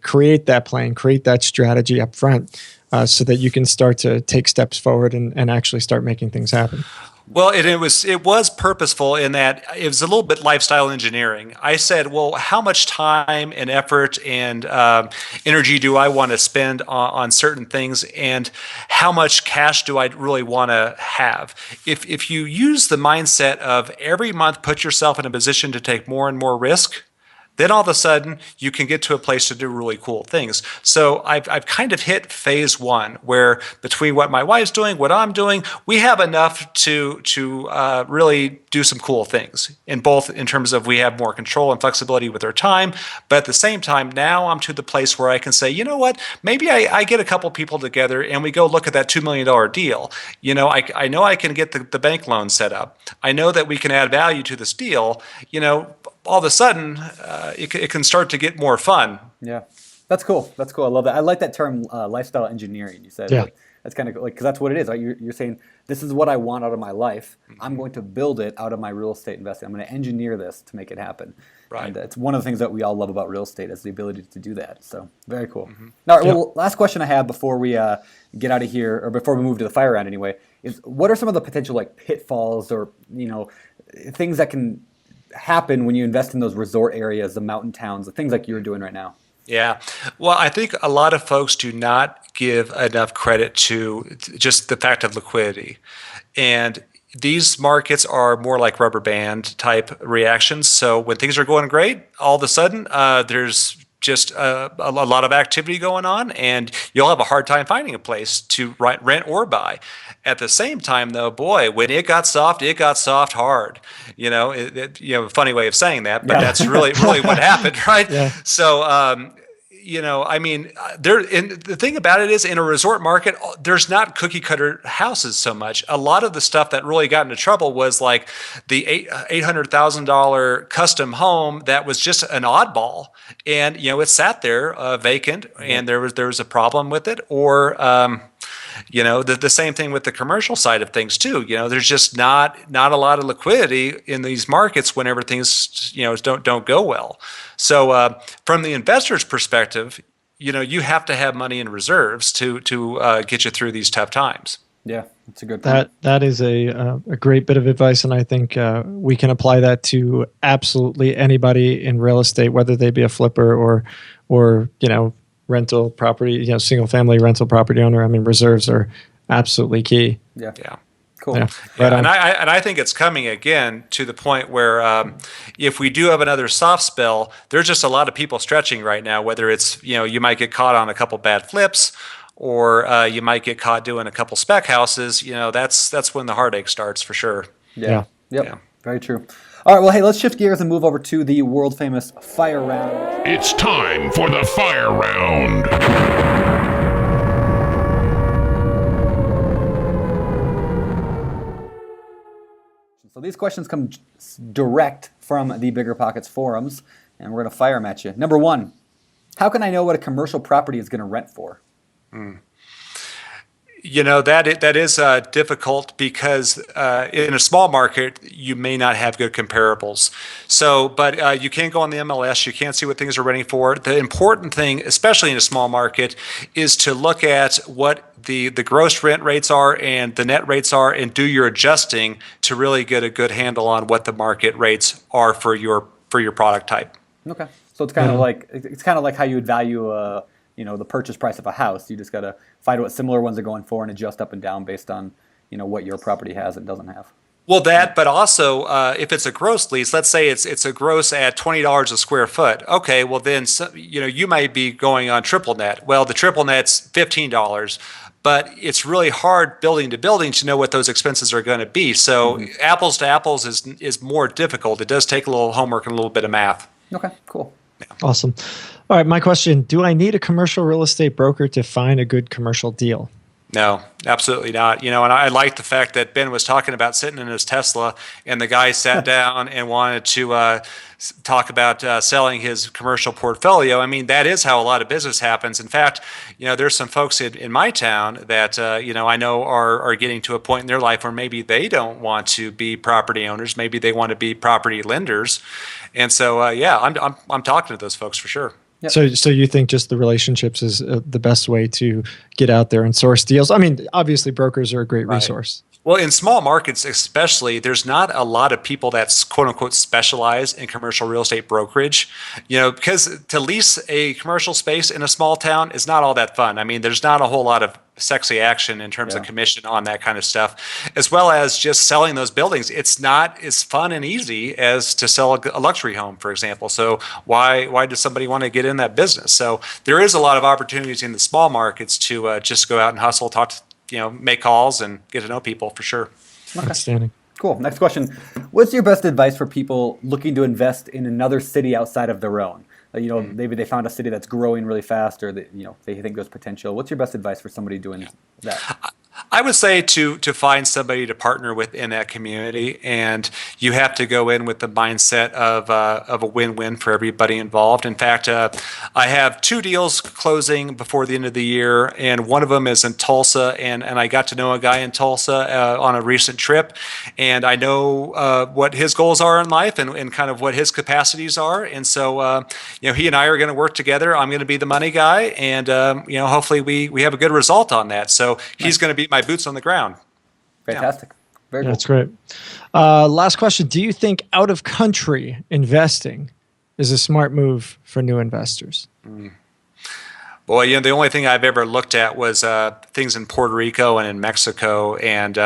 create that plan, create that strategy up front so that you can start to take steps forward and actually start making things happen. Well, it was purposeful in that it was a little bit lifestyle engineering. I said, well, how much time and effort and energy do I want to spend on certain things, and how much cash do I really want to have? If you use the mindset of every month put yourself in a position to take more and more risk, then all of a sudden you can get to a place to do really cool things. So I've kind of hit phase one, where between what my wife's doing, what I'm doing, we have enough to really do some cool things in terms of we have more control and flexibility with our time. But at the same time, now I'm to the place where I can say, you know what, maybe I get a couple people together and we go look at that $2 million deal. I know I can get the bank loan set up. I know that we can add value to this deal. All of a sudden, it can start to get more fun. Yeah, that's cool. That's cool. I love that. I like that term, lifestyle engineering. You said, that's kind of like, because that's what it is. Right? You're saying this is what I want out of my life. I'm going to build it out of my real estate investing. I'm going to engineer this to make it happen. Right. And it's one of the things that we all love about real estate is the ability to do that. So very cool. Now, well, last question I have before we get out of here, or before we move to the fire round anyway, is what are some of the potential pitfalls or things that can happen when you invest in those resort areas, the mountain towns, the things like you're doing right now? Yeah. Well, I think a lot of folks do not give enough credit to just the fact of liquidity. And these markets are more like rubber band type reactions. So when things are going great, all of a sudden there's just a lot of activity going on, and you'll have a hard time finding a place to rent or buy. At the same time, though, boy, when it got soft hard. A funny way of saying that, but that's really what happened, right? Yeah. So, the thing about it is, in a resort market, there's not cookie cutter houses so much. A lot of the stuff that really got into trouble was like the $800,000 custom home that was just an oddball, and it sat there vacant, and there was a problem with it, or the same thing with the commercial side of things too. There's just not a lot of liquidity in these markets whenever things don't go well. So from the investor's perspective, you have to have money in reserves to get you through these tough times. Yeah, that's a good point. That is a great bit of advice, and I think we can apply that to absolutely anybody in real estate, whether they be a flipper or rental property, single family rental property owner. I mean, reserves are absolutely key. Yeah. Yeah. Cool. Yeah. Yeah, and I think it's coming again to the point where if we do have another soft spell, there's just a lot of people stretching right now. Whether it's you might get caught on a couple bad flips, or you might get caught doing a couple spec houses. That's when the heartache starts for sure. Yeah. Yep. Yeah. Very true. All right. Well, hey, let's shift gears and move over to the world famous fire round. It's time for the fire round. So these questions come direct from the BiggerPockets forums, and we're going to fire them at you. Number one, how can I know what a commercial property is going to rent for? That is difficult because in a small market, you may not have good comparables. So, but you can go on the MLS, you can see what things are renting for. The important thing, especially in a small market, is to look at what the gross rent rates are and the net rates are, and do your adjusting to really get a good handle on what the market rates are for your product type. Okay. So it's kind of like how you would value the purchase price of a house. You just got to find what similar ones are going for and adjust up and down based on what your property has and doesn't have. Well, but also if it's a gross lease, let's say it's a gross at $20 a square foot. Okay, well then you might be going on triple net. Well, the triple net's $15, but it's really hard building to building to know what those expenses are going to be. So apples to apples is more difficult. It does take a little homework and a little bit of math. Okay, cool. Yeah. Awesome. All right, my question, do I need a commercial real estate broker to find a good commercial deal? No, absolutely not. And I like the fact that Ben was talking about sitting in his Tesla, and the guy sat down and wanted to talk about selling his commercial portfolio. I mean, that is how a lot of business happens. In fact, there's some folks in my town that I know are getting to a point in their life where maybe they don't want to be property owners. Maybe they want to be property lenders. And so, I'm talking to those folks for sure. Yep. So you think just the relationships is the best way to get out there and source deals? I mean, obviously brokers are a great resource. Well, in small markets especially, there's not a lot of people that's quote unquote specialize in commercial real estate brokerage, because to lease a commercial space in a small town is not all that fun. I mean, there's not a whole lot of sexy action in terms of commission on that kind of stuff, as well as just selling those buildings. It's not as fun and easy as to sell a luxury home, for example. So why does somebody want to get in that business? So there is a lot of opportunities in the small markets to just go out and hustle, talk to, make calls and get to know people for sure. Okay. Outstanding. Cool. Next question. What's your best advice for people looking to invest in another city outside of their own? Maybe they found a city that's growing really fast, or that, they think there's potential. What's your best advice for somebody doing that? I would say to find somebody to partner with in that community, and you have to go in with the mindset of a win-win for everybody involved. In fact, I have 2 deals closing before the end of the year, and one of them is in Tulsa, and I got to know a guy in Tulsa on a recent trip, and I know what his goals are in life and kind of what his capacities are, and so he and I are going to work together. I'm going to be the money guy, and hopefully we have a good result on that. So he's going to be my boots on the ground. Fantastic. Very cool. That's great. Last question. Do you think out of country investing is a smart move for new investors? Boy, the only thing I've ever looked at was things in Puerto Rico and in Mexico, and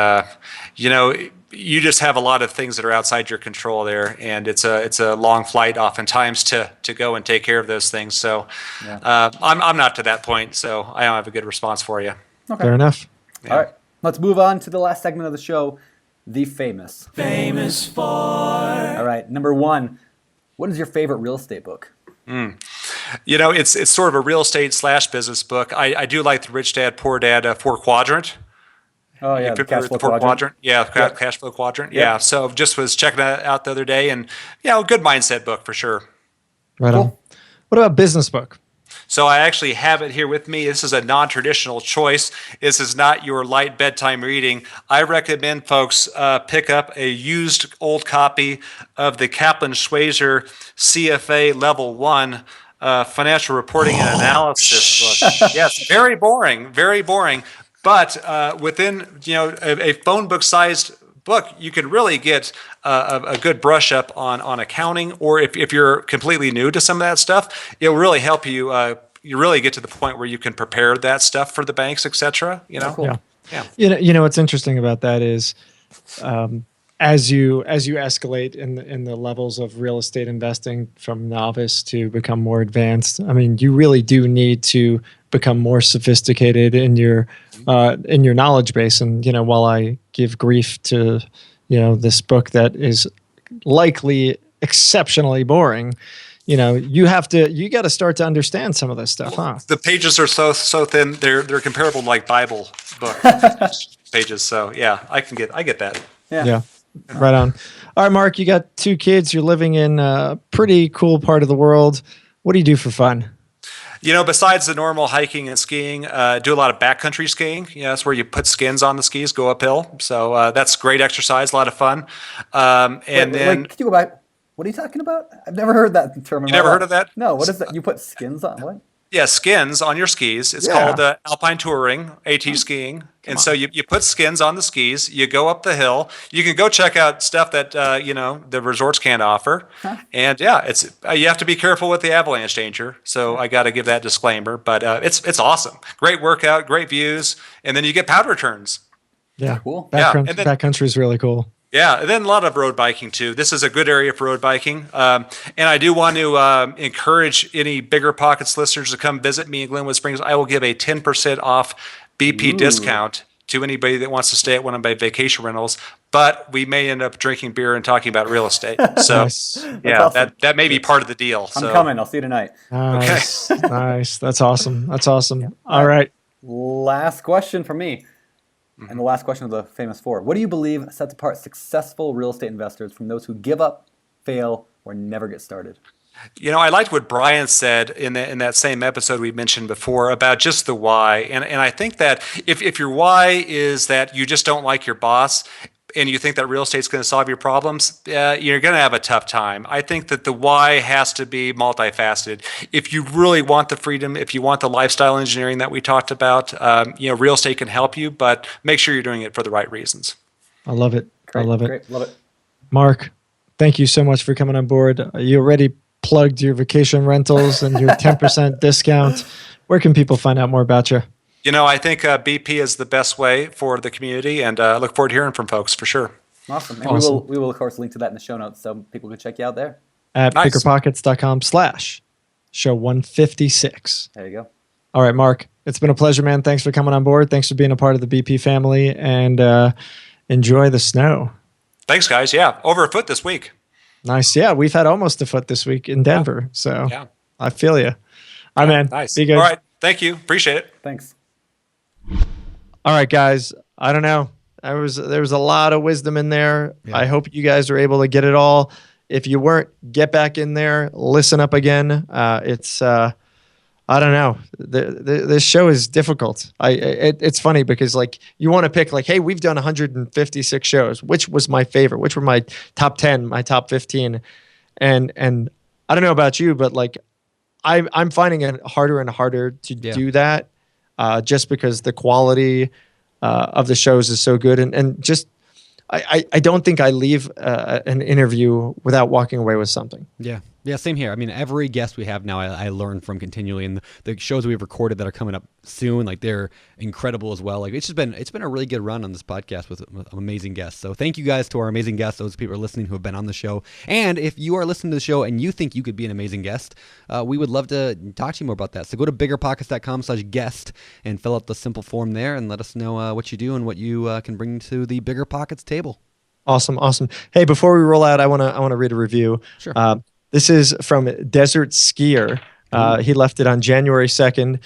you just have a lot of things that are outside your control there, and it's a long flight oftentimes to go and take care of those things. So I'm not to that point, so I don't have a good response for you. Okay. Fair enough. Yeah. All right, let's move on to the last segment of the show, the famous. Famous for. All right, number one, what is your favorite real estate book? It's sort of a real estate / business book. I do like the Rich Dad Poor Dad 4 quadrant. Oh yeah, You the familiar cash with flow the 4 quadrant. Yeah, Yeah. cash flow quadrant. Yeah. Yeah. So just was checking that out the other day, and a good mindset book for sure. Right on. What about business book? So I actually have it here with me. This is a non-traditional choice. This is not your light bedtime reading. I recommend folks pick up a used old copy of the Kaplan Schweizer CFA Level 1 Financial Reporting and Analysis book. Yes, very boring, very boring. But within a phone book sized book, you can really get a good brush up on accounting, or if you're completely new to some of that stuff, it'll really help you. You really get to the point where you can prepare that stuff for the banks, etc. Cool. Yeah. You know what's interesting about that is, as you escalate in the levels of real estate investing from novice to become more advanced, I mean, you really do need to become more sophisticated in your knowledge base. And while I give grief to this book that is likely exceptionally boring, you got to start to understand some of this stuff, huh? The pages are so thin; they're comparable to like Bible book pages. So yeah, I get that. Yeah. Right on. All right, Mark, you got 2 kids. You're living in a pretty cool part of the world. What do you do for fun? Besides the normal hiking and skiing, do a lot of backcountry skiing. That's where you put skins on the skis, go uphill. So that's great exercise, a lot of fun. And then, could you go back? What are you talking about? I've never heard that term. You never heard of that? No. What is that? You put skins on what? Yeah, skins on your skis. It's called alpine touring, AT skiing. And so you put skins on the skis, you go up the hill. You can go check out stuff that the resorts can't offer. Huh. And it's you have to be careful with the avalanche danger. So I got to give that disclaimer, but it's awesome. Great workout, great views, and then you get powder turns. Yeah, cool. Backcountry is really cool. Yeah, and then a lot of road biking too. This is a good area for road biking. And I do want to encourage any BiggerPockets listeners to come visit me in Glenwood Springs. I will give a 10% off BP discount to anybody that wants to stay at one of my vacation rentals. But we may end up drinking beer and talking about real estate. So awesome. that may be part of the deal. I'm coming. I'll see you tonight. Nice. Okay. Nice. That's awesome. Yeah. All right. Last question from me. And the last question of the famous 4. What do you believe sets apart successful real estate investors from those who give up, fail, or never get started? I liked what Brian said in that same episode we mentioned before about just the why. And I think that if your why is that you just don't like your boss and you think that real estate's going to solve your problems, you're going to have a tough time. I think that the why has to be multifaceted. If you really want the freedom, if you want the lifestyle engineering that we talked about, real estate can help you, but make sure you're doing it for the right reasons. I love it. Great, I love it. Great. Love it. Mark, thank you so much for coming on board. You already plugged your vacation rentals and your 10% discount. Where can people find out more about you? I think BP is the best way for the community, and I look forward to hearing from folks for sure. Awesome. And we will, of course, link to that in the show notes so people can check you out there. At BiggerPockets.com/show 156. There you go. All right, Mark. It's been a pleasure, man. Thanks for coming on board. Thanks for being a part of the BP family, and enjoy the snow. Thanks, guys. Yeah, over a foot this week. Nice. Yeah, we've had almost a foot this week in Denver, so I feel you. All right, man. Nice. Be good. All right. Thank you. Appreciate it. Thanks. All right, guys. I don't know. There was a lot of wisdom in there. Yeah. I hope you guys are able to get it all. If you weren't, get back in there, listen up again. It's I don't know. This show is difficult. It's funny because you want to pick hey, we've done 156 shows. Which was my favorite? Which were my top 10, my top 15? And I don't know about you, but I'm finding it harder and harder to do that. Just because the quality of the shows is so good. And just, I don't think I leave an interview without walking away with something. Yeah. Yeah, same here. I mean, every guest we have now, I learn from continually, and the shows we've recorded that are coming up soon, like they're incredible as well. Like it's been a really good run on this podcast with amazing guests. So thank you guys to our amazing guests, those people who are listening who have been on the show. And if you are listening to the show and you think you could be an amazing guest, we would love to talk to you more about that. So go to BiggerPockets.com/guest and fill out the simple form there and let us know what you do and what you can bring to the Bigger Pockets table. Awesome. Hey, before we roll out, I want to read a review. Sure. This is from Desert Skier. He left it on January 2nd.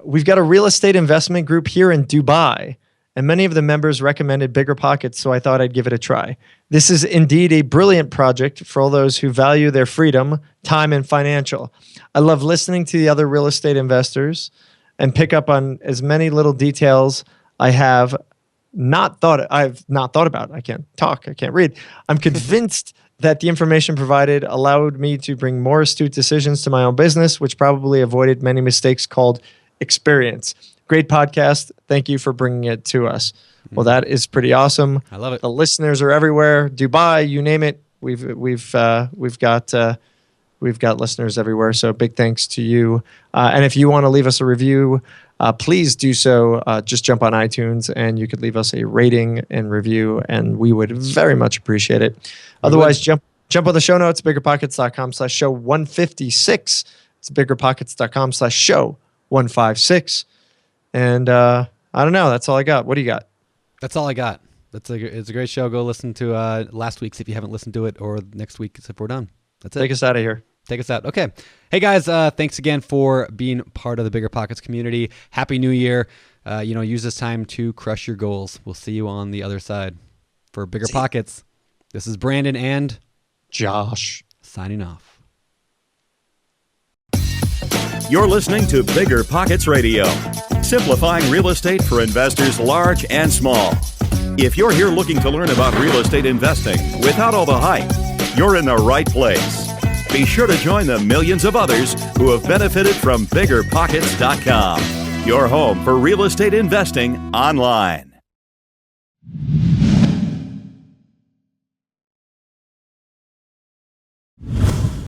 We've got a real estate investment group here in Dubai, and many of the members recommended Bigger Pockets, so I thought I'd give it a try. This is indeed a brilliant project for all those who value their freedom, time, and financial. I love listening to the other real estate investors and pick up on as many little details I've not thought about. I can't talk. I can't read. I'm convinced that the information provided allowed me to bring more astute decisions to my own business, which probably avoided many mistakes called experience. Great podcast. Thank you for bringing it to us. Well, that is pretty awesome. I love it. The listeners are everywhere. Dubai, you name it. We've got listeners everywhere. So big thanks to you. And if you want to leave us a review, please do so. Just jump on iTunes and you could leave us a rating and review, and we would very much appreciate it. Otherwise, jump on the show notes, biggerpockets.com/show 156. It's biggerpockets.com/show 156. And I don't know. That's all I got. What do you got? That's all I got. It's a great show. Go listen to last week's if you haven't listened to it, or next week's if we're done. That's it. Take us out of here. Take us out. Okay. Hey, guys, thanks again for being part of the Bigger Pockets community. Happy New Year. Use this time to crush your goals. We'll see you on the other side. For Bigger Pockets, this is Brandon and Josh signing off. You're listening to Bigger Pockets Radio, simplifying real estate for investors large and small. If you're here looking to learn about real estate investing without all the hype, you're in the right place. Be sure to join the millions of others who have benefited from BiggerPockets.com, your home for real estate investing online.